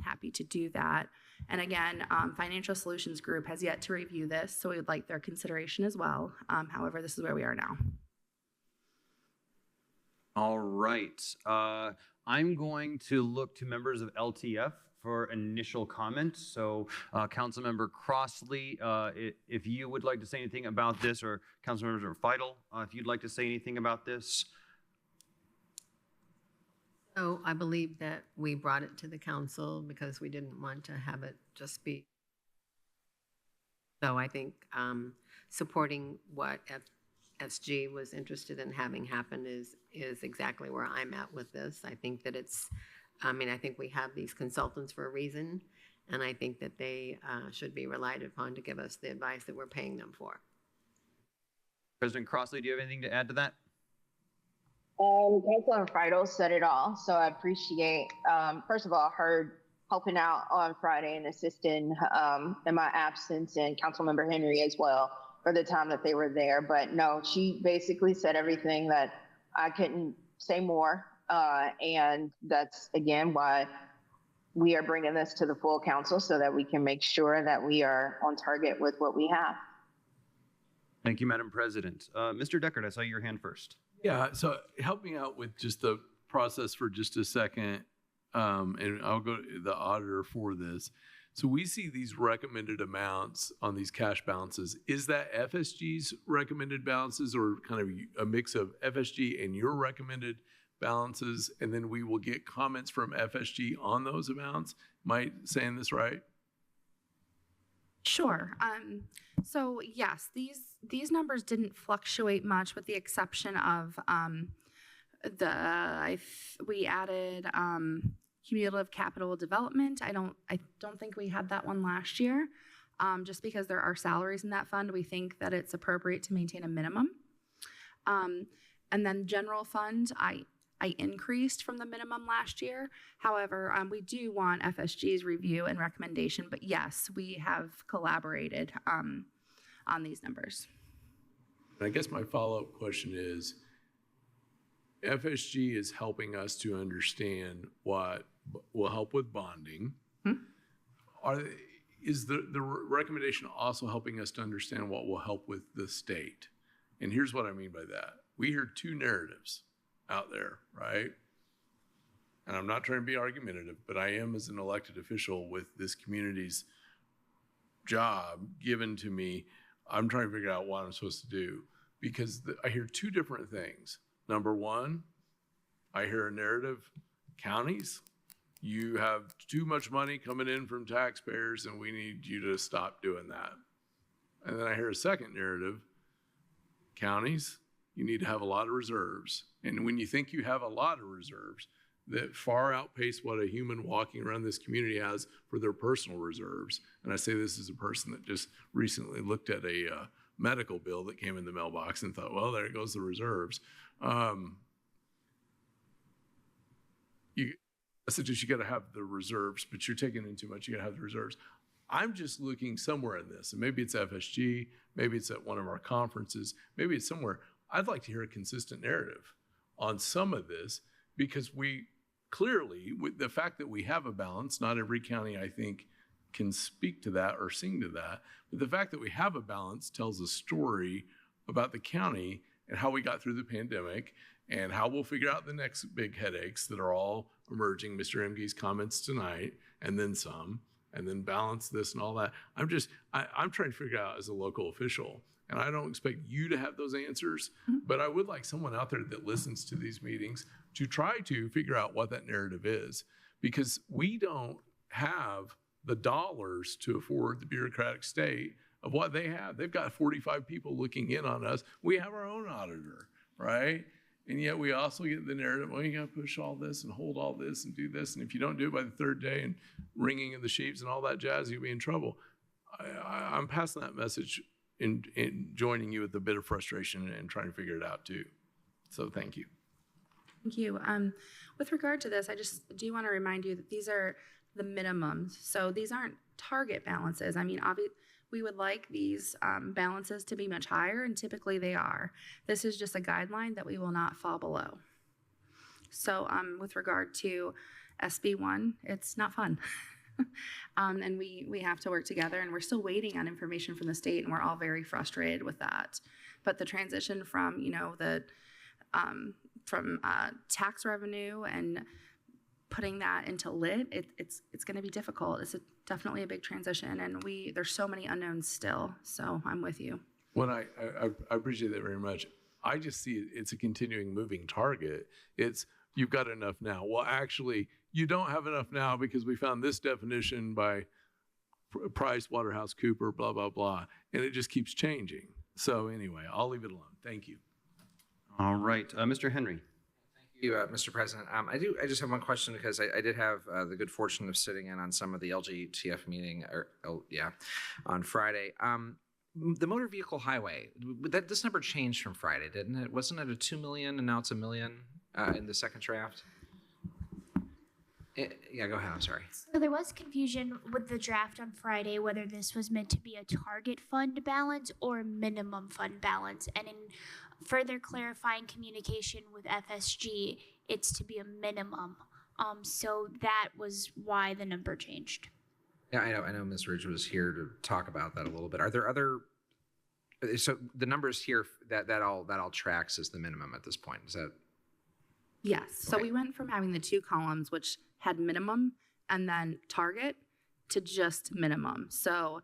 happy to do that. And again, Financial Solutions Group has yet to review this, so we would like their consideration as well. However, this is where we are now. All right. I'm going to look to members of LTF for initial comments. So Councilmember Crossley, if you would like to say anything about this, or Councilmember Fidel, if you'd like to say anything about this. So I believe that we brought it to the council because we didn't want to have it just be. So I think supporting what FSG was interested in having happen is exactly where I'm at with this. I think that I think we have these consultants for a reason, and I think that they should be relied upon to give us the advice that we're paying them for. President Crossley, do you have anything to add to that? Councilor Friedel said it all, so I appreciate, first of all, her helping out on Friday and assisting in my absence, and Councilmember Henry as well for the time that they were there. But no, she basically said everything that I couldn't say more, and that's, again, why we are bringing this to the full council, so that we can make sure that we are on target with what we have. Thank you, Madam President. Mr. Deckard, I saw your hand first. Yeah, so help me out with just the process for just a second, and I'll go to the auditor for this. So we see these recommended amounts on these cash balances. Is that FSG's recommended balances, or kind of a mix of FSG and your recommended balances? And then we will get comments from FSG on those amounts. Am I saying this right? Sure. So yes, these numbers didn't fluctuate much, with the exception of we added cumulative capital development. I don't think we had that one last year, just because there are salaries in that fund. We think that it's appropriate to maintain a minimum. And then general fund, I increased from the minimum last year. However, we do want FSG's review and recommendation, but yes, we have collaborated on these numbers. I guess my follow-up question is, FSG is helping us to understand what will help with bonding. Is the recommendation also helping us to understand what will help with the state? And here's what I mean by that. We hear two narratives out there, right? And I'm not trying to be argumentative, but I am, as an elected official with this community's job given to me. I'm trying to figure out what I'm supposed to do, because I hear two different things. Number one, I hear a narrative: counties, you have too much money coming in from taxpayers and we need you to stop doing that. And then I hear a second narrative: counties, you need to have a lot of reserves. And when you think you have a lot of reserves that far outpace what a human walking around this community has for their personal reserves, and I say this as a person that just recently looked at a medical bill that came in the mailbox and thought, well, there goes the reserves. I suggest you got to have the reserves, but you're taking in too much. You got to have the reserves. I'm just looking somewhere in this, and maybe it's FSG, maybe it's at one of our conferences, maybe it's somewhere. I'd like to hear a consistent narrative on some of this, because we clearly, with the fact that we have a balance, not every county, I think, can speak to that or sing to that, but the fact that we have a balance tells a story about the county and how we got through the pandemic and how we'll figure out the next big headaches that are all emerging, Mr. Emge's comments tonight, and then some, and then balance this and all that. I'm trying to figure out as a local official, and I don't expect you to have those answers, but I would like someone out there that listens to these meetings to try to figure out what that narrative is, because we don't have the dollars to afford the bureaucratic state of what they have. They've got 45 people looking in on us. We have our own auditor, right? And yet we also get the narrative, well, you got to push all this and hold all this and do this. And if you don't do it by the third day and ringing of the sheaves and all that jazz, you'll be in trouble. I'm passing that message in joining you with a bit of frustration and trying to figure it out too. So thank you. Thank you. With regard to this, I just do want to remind you that these are the minimums. So these aren't target balances. I mean, obviously, we would like these balances to be much higher, and typically they are. This is just a guideline that we will not fall below. So with regard to SB1, it's not fun. And we have to work together, and we're still waiting on information from the state, and we're all very frustrated with that. But the transition from, tax revenue and putting that into lit, it's going to be difficult. It's definitely a big transition, and there's so many unknowns still. So I'm with you. Well, I appreciate that very much. I just see it's a continuing moving target. It's you've got enough now. Well, actually, you don't have enough now because we found this definition by Price Waterhouse Cooper, blah blah blah, and it just keeps changing. So anyway, I'll leave it alone. Thank you. All right, Mr. Henry. You, Mr. President. I just have one question, because I did have the good fortune of sitting in on some of the LGTF meeting, on Friday. The motor vehicle highway, this number changed from Friday, didn't it? Wasn't it a 2 million and now it's 1 million in the second draft? Yeah, go ahead. I'm sorry. So there was confusion with the draft on Friday whether this was meant to be a target fund balance or a minimum fund balance. And in further clarifying communication with FSG, it's to be a minimum. So that was why the number changed. Yeah, I know Ms. Ridge was here to talk about that a little bit. Are there other, so the numbers here that all tracks as the minimum at this point, is that? Yes. So we went from having the two columns, which had minimum and then target, to just minimum. So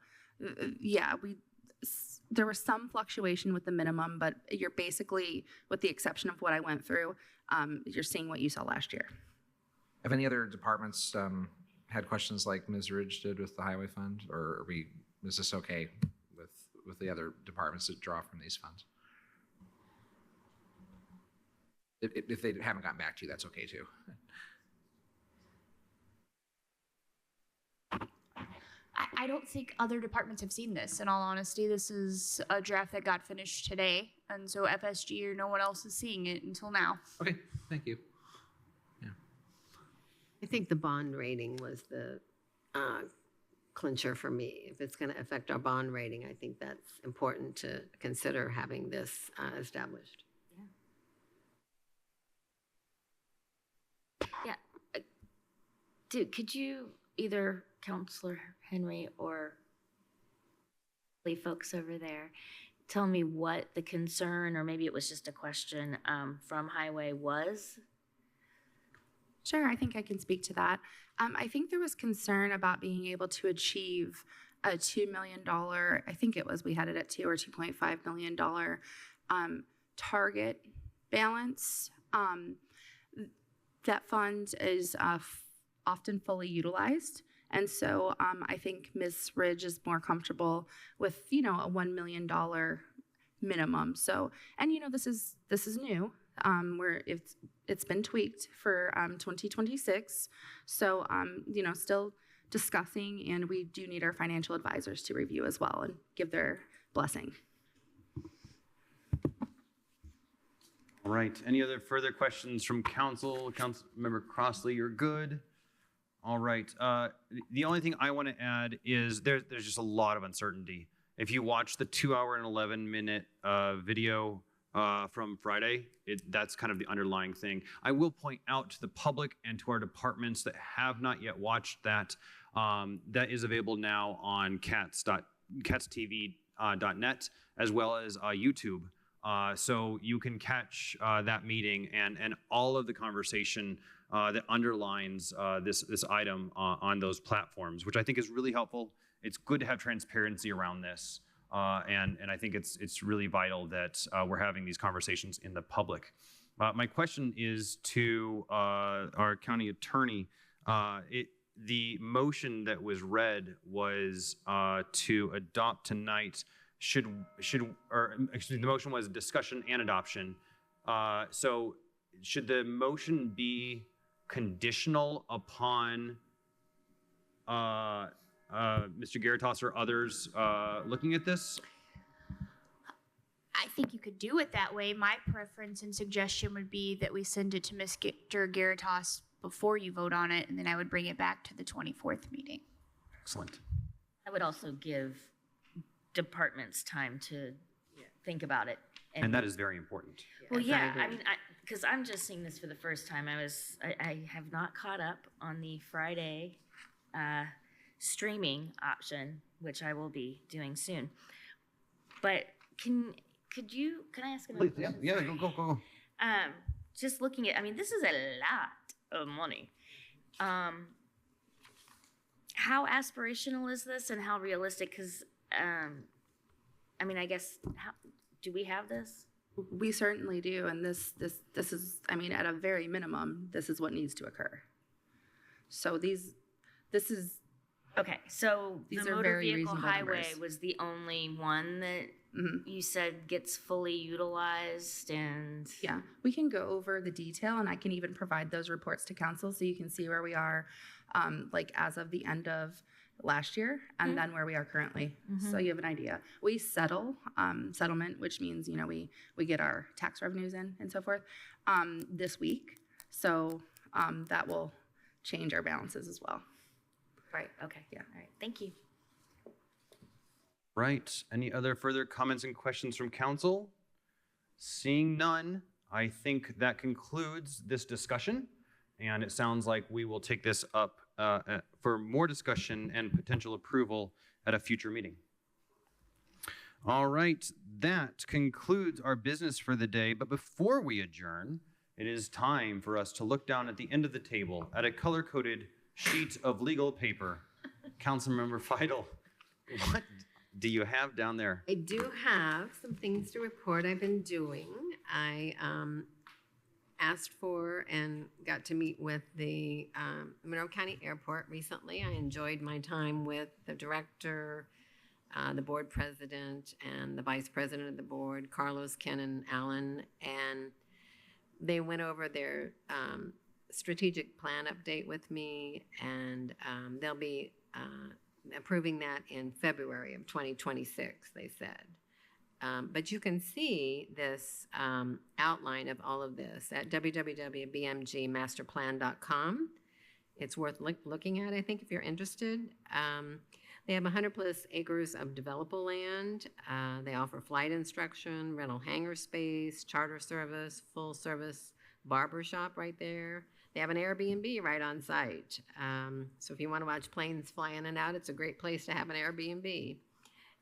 there was some fluctuation with the minimum, but you're basically, with the exception of what I went through, you're seeing what you saw last year. Have any other departments had questions like Ms. Ridge did with the highway fund, or is this okay with the other departments that draw from these funds? If they haven't gotten back to you, that's okay too. I don't think other departments have seen this. In all honesty, this is a draft that got finished today, and so FSG or no one else is seeing it until now. Okay, thank you. Yeah. I think the bond rating was the clincher for me. If it's going to affect our bond rating, I think that's important to consider having this established. Yeah. Could you, either Counselor Henry or the folks over there, tell me what the concern, or maybe it was just a question from Highway was? Sure, I think I can speak to that. I think there was concern about being able to achieve a $2 million, I think it was, we had it at $2 or $2.5 million target balance. That fund is often fully utilized. And so I think Ms. Ridge is more comfortable with, a $1 million minimum. So, and this is new. Where it's been tweaked for 2026. So, still discussing, and we do need our financial advisors to review as well and give their blessing. All right. Any other further questions from council? Councilmember Crossley, you're good. All right. The only thing I want to add is there's just a lot of uncertainty. If you watch the 2-hour and 11-minute video from Friday, that's kind of the underlying thing. I will point out to the public and to our departments that have not yet watched that, that is available now on catstv.net as well as YouTube. So you can catch that meeting and all of the conversation that underlines this item on those platforms, which I think is really helpful. It's good to have transparency around this, and I think it's really vital that we're having these conversations in the public. My question is to our county attorney. The motion that was read was to adopt tonight. The motion was discussion and adoption. So should the motion be conditional upon Mr. Garitas or others looking at this? I think you could do it that way. My preference and suggestion would be that we send it to Mr. Garitas before you vote on it, and then I would bring it back to the 24th meeting. Excellent. I would also give departments time to think about it. And that is very important. Well, yeah, I mean, because I'm just seeing this for the first time. I have not caught up on the Friday streaming option, which I will be doing soon. But can I ask another question? Yeah, go. Just looking at, I mean, this is a lot of money. How aspirational is this and how realistic? Because, I mean, I guess, do we have this? We certainly do, and this is, I mean, at a very minimum, this is what needs to occur. So this is okay. So these the are motor very vehicle reasonable highway numbers. was the only one that you said gets fully utilized, and yeah, we can go over the detail, and I can even provide those reports to council so you can see where we are, like as of the end of last year, and then where we are currently. So you have an idea. We settlement, which means, we get our tax revenues in and so forth, this week. So that will change our balances as well. Right, okay. Yeah. All right, thank you. Right. Any other further comments and questions from council? Seeing none, I think that concludes this discussion. And it sounds like we will take this up for more discussion and potential approval at a future meeting. All right, that concludes our business for the day. But before we adjourn, it is time for us to look down at the end of the table at a color-coded sheet of legal paper. Councilmember Feidel, what do you have down there? I do have some things to report I've been doing. I asked for and got to meet with the Monroe County Airport recently. I enjoyed my time with the director, the board president, and the vice president of the board, Carlos, Ken, and Alan, and they went over their strategic plan update with me, and they'll be approving that in February of 2026, they said. But you can see this outline of all of this at www.bmgmasterplan.com. It's worth looking at, I think, if you're interested. They have 100+ acres of developable land. They offer flight instruction, rental hangar space, charter service, full service barber shop right there. They have an Airbnb right on site. So if you want to watch planes fly in and out, it's a great place to have an Airbnb.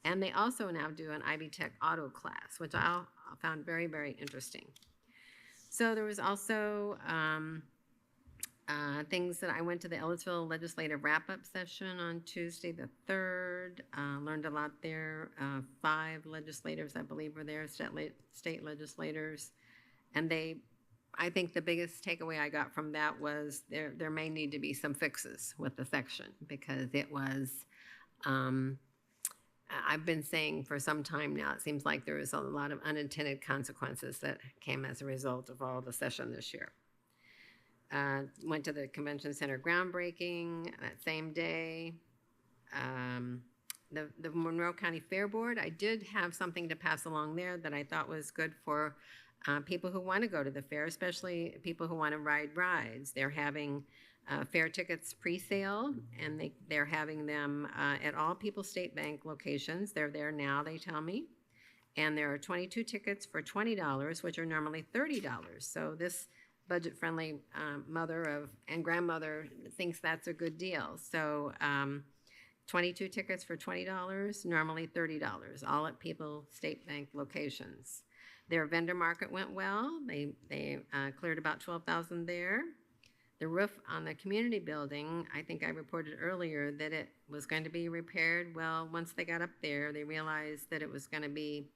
And they also now do an Ivy Tech auto class, which I found very, very interesting. So there was also things that I went to the Ellisville Legislative Wrap-Up session on Tuesday the 3rd. Learned a lot there. 5 legislators, I believe, were there, state legislators. And I think the biggest takeaway I got from that was there may need to be some fixes with the section, because it was, I I've been saying for some time now, it seems like there is a lot of unintended consequences that came as a result of all the session this year. Went to the convention center groundbreaking that same day. The Monroe County Fair Board, I did have something to pass along there that I thought was good for people who want to go to the fair, especially people who want to ride rides. They're having fair tickets pre-sale, and they're having them at all People's State Bank locations. They're there now, they tell me. And there are 22 tickets for $20, which are normally $30. So this budget-friendly mother and grandmother thinks that's a good deal. So 22 tickets for $20, normally $30, all at People's State Bank locations. Their vendor market went well. They cleared about $12,000 there. The roof on the community building, I think I reported earlier that it was going to be repaired. Well, once they got up there, they realized that it was going to be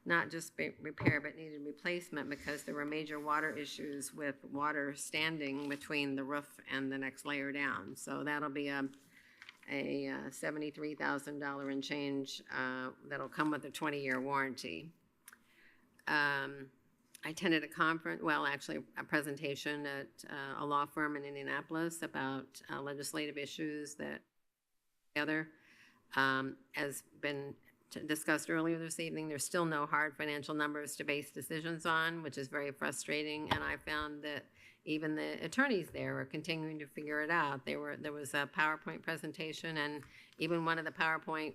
not just repair, but needed replacement because there were major water issues with water standing between the roof and the next layer down. So that'll be a $73,000 and change that'll come with a 20-year warranty. I attended a conference, well, actually a presentation at a law firm in Indianapolis about legislative issues that has been discussed earlier this evening. There's still no hard financial numbers to base decisions on, which is very frustrating. And I found that even the attorneys there are continuing to figure it out. There was a PowerPoint presentation, and even one of the PowerPoint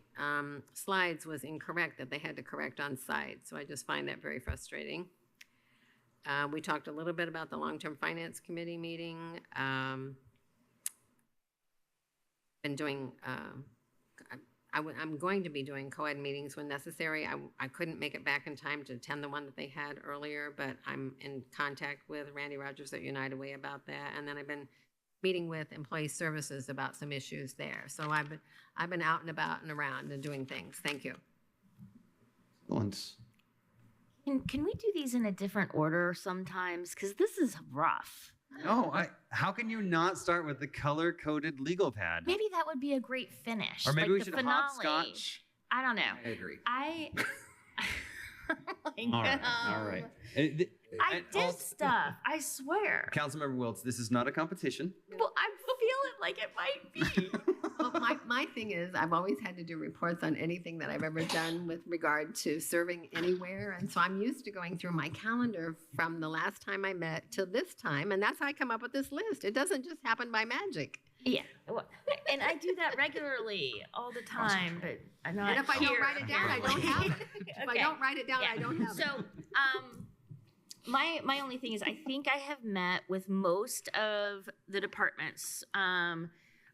slides was incorrect that they had to correct on site. So I just find that very frustrating. We talked a little bit about the Long-Term Finance Committee meeting. Been doing, I'm going to be doing co-ed meetings when necessary. I couldn't make it back in time to attend the one that they had earlier, but I'm in contact with Randy Rogers at United Way about that. And then I've been meeting with employee services about some issues there. So I've been out and about and around and doing things. Thank you. Excellent. Can we do these in a different order sometimes? Because this is rough. No, how can you not start with the color-coded legal pad? Maybe that would be a great finish. Or maybe like we the should finale. hopscotch. I don't know. I agree. All right. I did stuff. I swear. Councilmember Wiltz, this is not a competition. Well, I feel it like it might be. Well, my thing is, I've always had to do reports on anything that I've ever done with regard to serving anywhere. And so I'm used to going through my calendar from the last time I met till this time. And that's how I come up with this list. It doesn't just happen by magic. Yeah. And I do that regularly all the time, but I'm not. And if I don't write it down, I don't have it. If I don't write it down, I don't have it. So, my only thing is I think I have met with most of the departments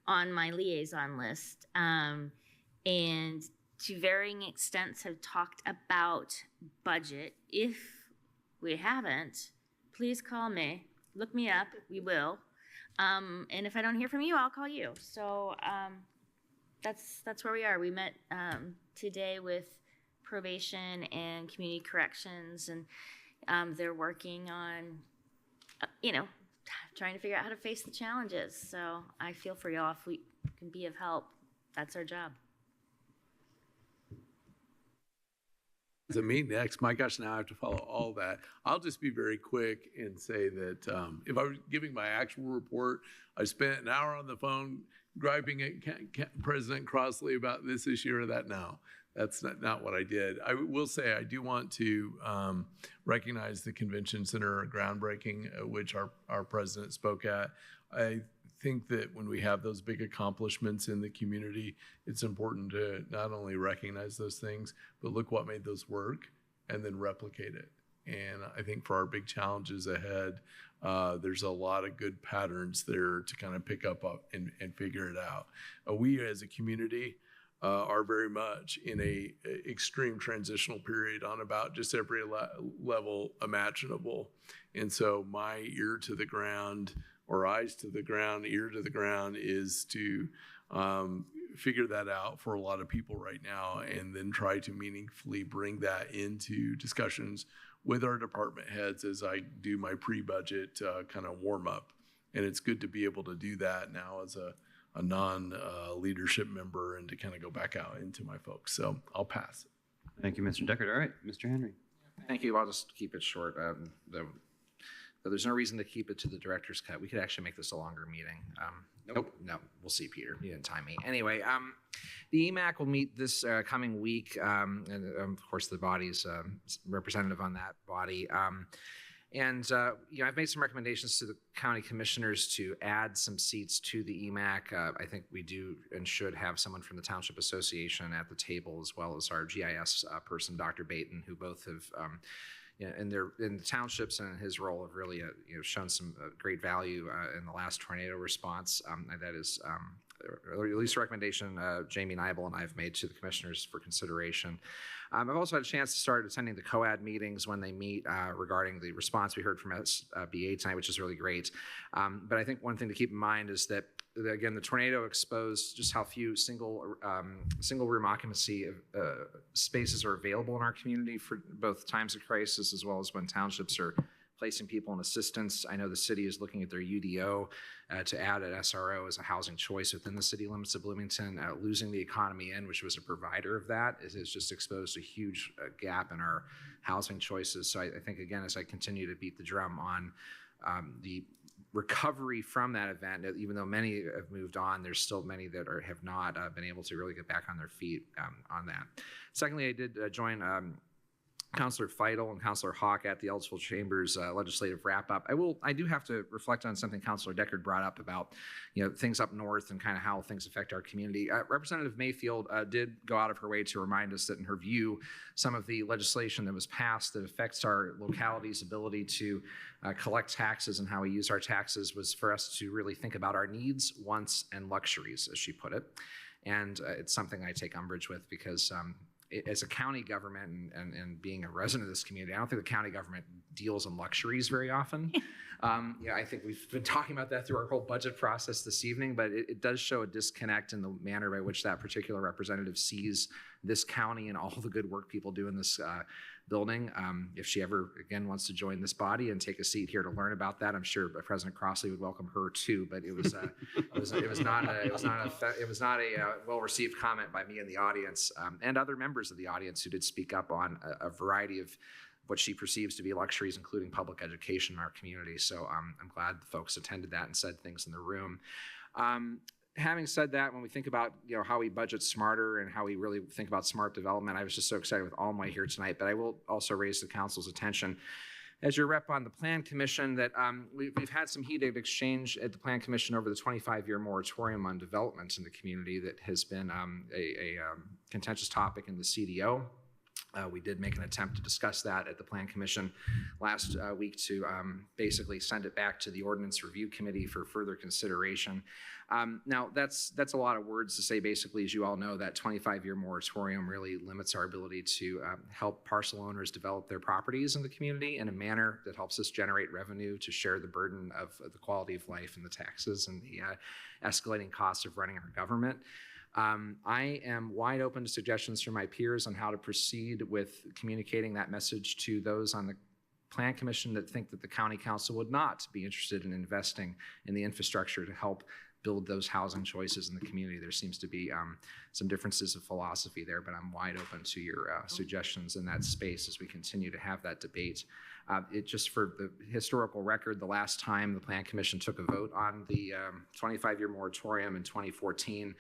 on my liaison list, and to varying extents have talked about budget. If we haven't, please call me. Look me up. We will. And if I don't hear from you, I'll call you. So that's where we are. We met today with probation and community corrections, and they're working on, trying to figure out how to face the challenges. So I feel for y'all. If we can be of help, that's our job. To me next, my gosh, now I have to follow all that. I'll just be very quick and say that if I was giving my actual report, I spent an hour on the phone griping at President Crossley about this issue or that. No, that's not what I did. I will say I do want to recognize the convention center groundbreaking, which our president spoke at. I think that when we have those big accomplishments in the community, it's important to not only recognize those things, but look what made those work and then replicate it. And I think for our big challenges ahead, there's a lot of good patterns there to kind of pick up and figure it out. We as a community are very much in a extreme transitional period on about just every level imaginable. And so my ear to the ground, or eyes to the ground, ear to the ground, is to figure that out for a lot of people right now, and then try to meaningfully bring that into discussions with our department heads as I do my pre-budget kind of warm up. And it's good to be able to do that now as non-leadership member and to kind of go back out into my folks. So I'll pass. Thank you, Mr. Deckard. All right, Mr. Henry. Thank you. I'll just keep it short. There's no reason to keep it to the director's cut. We could actually make this a longer meeting. Nope. No, we'll see, Peter. You didn't time me. Anyway, the EMAC will meet this coming week, and of course the body's representative on that body. I've made some recommendations to the county commissioners to add some seats to the EMAC. I think we do and should have someone from the Township Association at the table, as well as our GIS person, Dr. Baton, who both have, in the townships and in his role, have really shown some great value in the last tornado response. That is at least a recommendation Jamie Nibel and I have made to the commissioners for consideration. I've also had a chance to start attending the COAD meetings when they meet regarding the response we heard from SBA tonight, which is really great. But I think one thing to keep in mind is that, again, the tornado exposed just how few single room occupancy spaces are available in our community for both times of crisis as well as when townships are placing people in assistance. I know the city is looking at their UDO to add an SRO as a housing choice within the city limits of Bloomington. Losing the Economy Inn, which was a provider of that, has just exposed a huge gap in our housing choices. So I think, again, as I continue to beat the drum on the recovery from that event, even though many have moved on, there's still many that have not been able to really get back on their feet on that. Secondly, I did join Councilor Feidel and Councilor Hawk at the Ellisville Chambers legislative wrap-up. I do have to reflect on something Councilor Deckard brought up about things up north and kind of how things affect our community. Representative Mayfield did go out of her way to remind us that, in her view, some of the legislation that was passed that affects our locality's ability to collect taxes and how we use our taxes was for us to really think about our needs, wants, and luxuries, as she put it. And it's something I take umbrage with because as a county government and being a resident of this community, I don't think the county government deals in luxuries very often. I think we've been talking about that through our whole budget process this evening, but it does show a disconnect in the manner by which that particular representative sees this county and all the good work people do in this building. If she ever again wants to join this body and take a seat here to learn about that, I'm sure President Crossley would welcome her too. But it was not a well-received comment by me in the audience and other members of the audience who did speak up on a variety of what she perceives to be luxuries, including public education in our community. So I'm glad the folks attended that and said things in the room. Having said that, when we think about how we budget smarter and how we really think about smart development, I was just so excited with Alma here tonight, but I will also raise the council's attention as your rep on the Plan Commission that we've had some heated exchange at the Plan Commission over the 25-year moratorium on development in the community that has been a contentious topic in the CDO. We did make an attempt to discuss that at the Plan Commission last week to basically send it back to the Ordinance Review Committee for further consideration. Now, that's a lot of words to say. Basically, as you all know, that 25-year moratorium really limits our ability to help parcel owners develop their properties in the community in a manner that helps us generate revenue to share the burden of the quality of life and the taxes and the escalating costs of running our government. I am wide open to suggestions from my peers on how to proceed with communicating that message to those on the Plan Commission that think that the County Council would not be interested in investing in the infrastructure to help build those housing choices in the community. There seems to be some differences of philosophy there, but I'm wide open to your suggestions in that space as we continue to have that debate. Just for the historical record, the last time the Plan Commission took a vote on the 25-year moratorium in 2014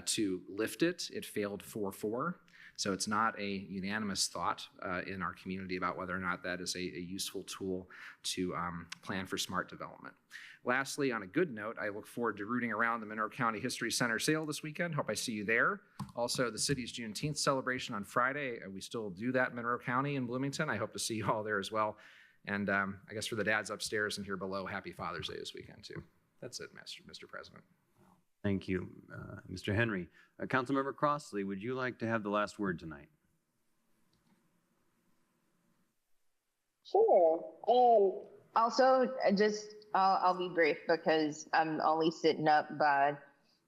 to lift it, it failed 4-4. So it's not a unanimous thought in our community about whether or not that is a useful tool to plan for smart development. Lastly, on a good note, I look forward to rooting around the Monroe County History Center sale this weekend. Hope I see you there. Also, the city's Juneteenth celebration on Friday. We still do that in Monroe County in Bloomington. I hope to see you all there as well. And I guess for the dads upstairs and here below, happy Father's Day this weekend too. That's it, Mr. President. Thank you, Mr. Henry. Councilmember Crossley, would you like to have the last word tonight? Sure. Also, I'll be brief because I'm only sitting up by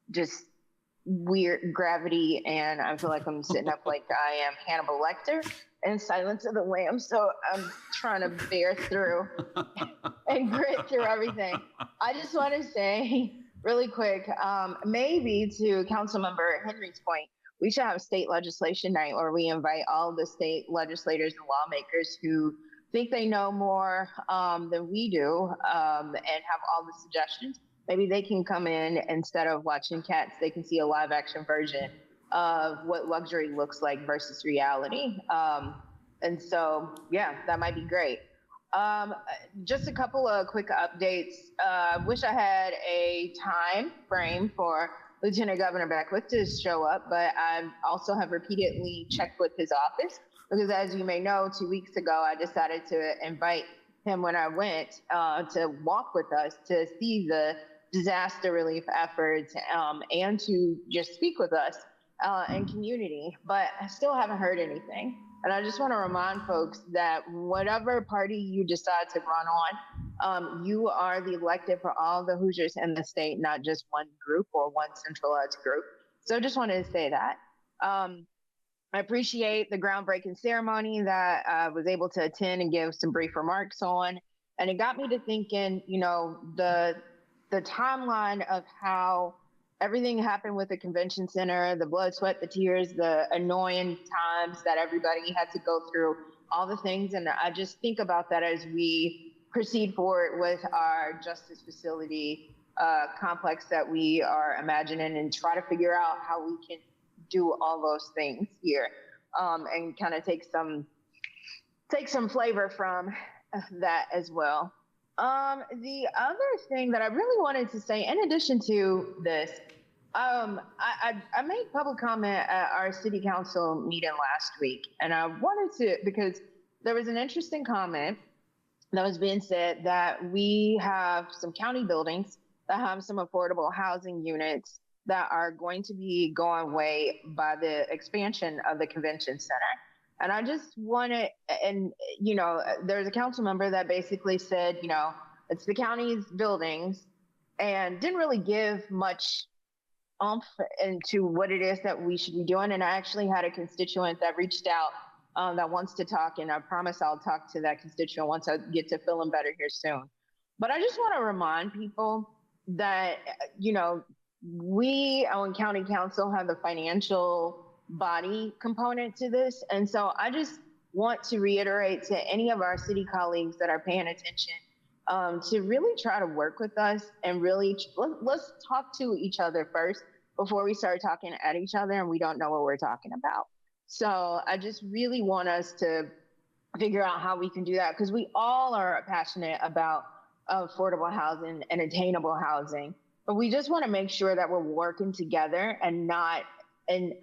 just weird gravity, and I feel like I'm sitting up like I am Hannibal Lecter in Silence of the Lambs. So I'm trying to bear through and grit through everything. I just want to say really quick, maybe to Councilmember Henry's point, we should have state legislation night where we invite all the state legislators and lawmakers who think they know more than we do and have all the suggestions. Maybe they can come in instead of watching Cats, they can see a live action version of what luxury looks like versus reality. And so, yeah, that might be great. Just a couple of quick updates. Wish I had a time frame for Lieutenant Governor Beckwith to show up, but I also have repeatedly checked with his office because, as you may know, 2 weeks ago, I decided to invite him when I went to walk with us to see the disaster relief efforts and to just speak with us and community, but I still haven't heard anything. And I just want to remind folks that whatever party you decide to run on, you are the elected for all the Hoosiers in the state, not just one group or one centralized group. So I just wanted to say that. I appreciate the groundbreaking ceremony that I was able to attend and give some brief remarks on. And it got me to thinking, you know, the timeline of how everything happened with the convention center, the blood, sweat, the tears, the annoying times that everybody had to go through, all the things. And I just think about that as we proceed forward with our justice facility complex that we are imagining and try to figure out how we can do all those things here and kind of take some flavor from that as well. The other thing that I really wanted to say, in addition to this, I made public comment at our city council meeting last week, and I wanted to, because there was an interesting comment that was being said that we have some county buildings that have some affordable housing units that are going to be going away by the expansion of the convention center. And I just wanted, and you know, there's a council member that basically said, you know, it's the county's buildings, and didn't really give much oomph into what it is that we should be doing. And I actually had a constituent that reached out that wants to talk, and I promise I'll talk to that constituent once I get to feeling better here soon. But I just want to remind people that, you know, we on county council have the financial body component to this. And so I just want to reiterate to any of our city colleagues that are paying attention to really try to work with us and really let's talk to each other first before we start talking at each other and we don't know what we're talking about. So I just really want us to figure out how we can do that, because we all are passionate about affordable housing and attainable housing, but we just want to make sure that we're working together and not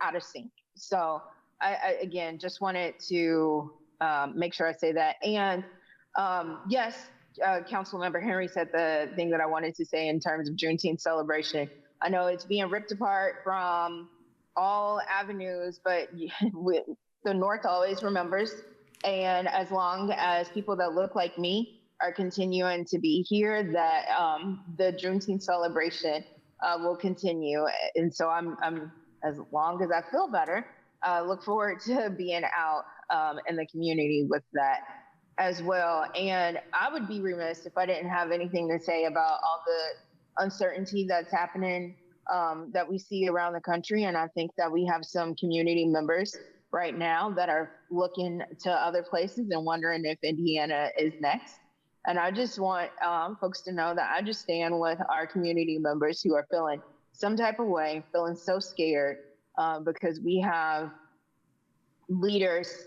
out of sync. So I again, just wanted to make sure I say that. And yes, Councilmember Henry said the thing that I wanted to say in terms of Juneteenth celebration. I know it's being ripped apart from all avenues, but the North always remembers. And as long as people that look like me are continuing to be here, that the Juneteenth celebration will continue. And so I'm as long as I feel better, look forward to being out in the community with that as well. And I would be remiss if I didn't have anything to say about all the uncertainty that's happening that we see around the country. And I think that we have some community members right now that are looking to other places and wondering if Indiana is next. And I just want folks to know that I just stand with our community members who are feeling some type of way, feeling so scared because we have leaders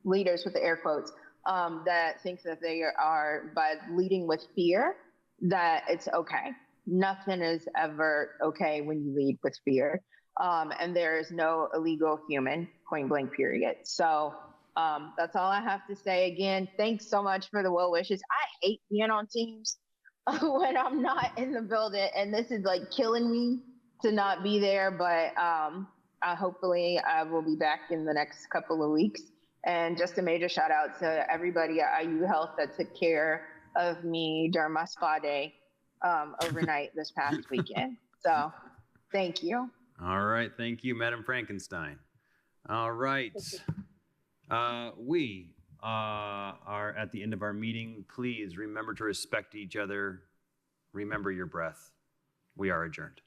with the air quotes, that think that they are, by leading with fear, that it's okay. Nothing is ever okay when you lead with fear. And there is no illegal human, point blank, period. So that's all I have to say. Again, thanks so much for the well wishes. I hate being on teams when I'm not in the building, and this is like killing me to not be there, but hopefully I will be back in the next couple of weeks. And just a major shout out to everybody at IU Health that took care of me during my spa day overnight this past weekend. So thank you. All right. Thank you, Madam Frankenstein. All right. We are at the end of our meeting. Please remember to respect each other. Remember your breath. We are adjourned.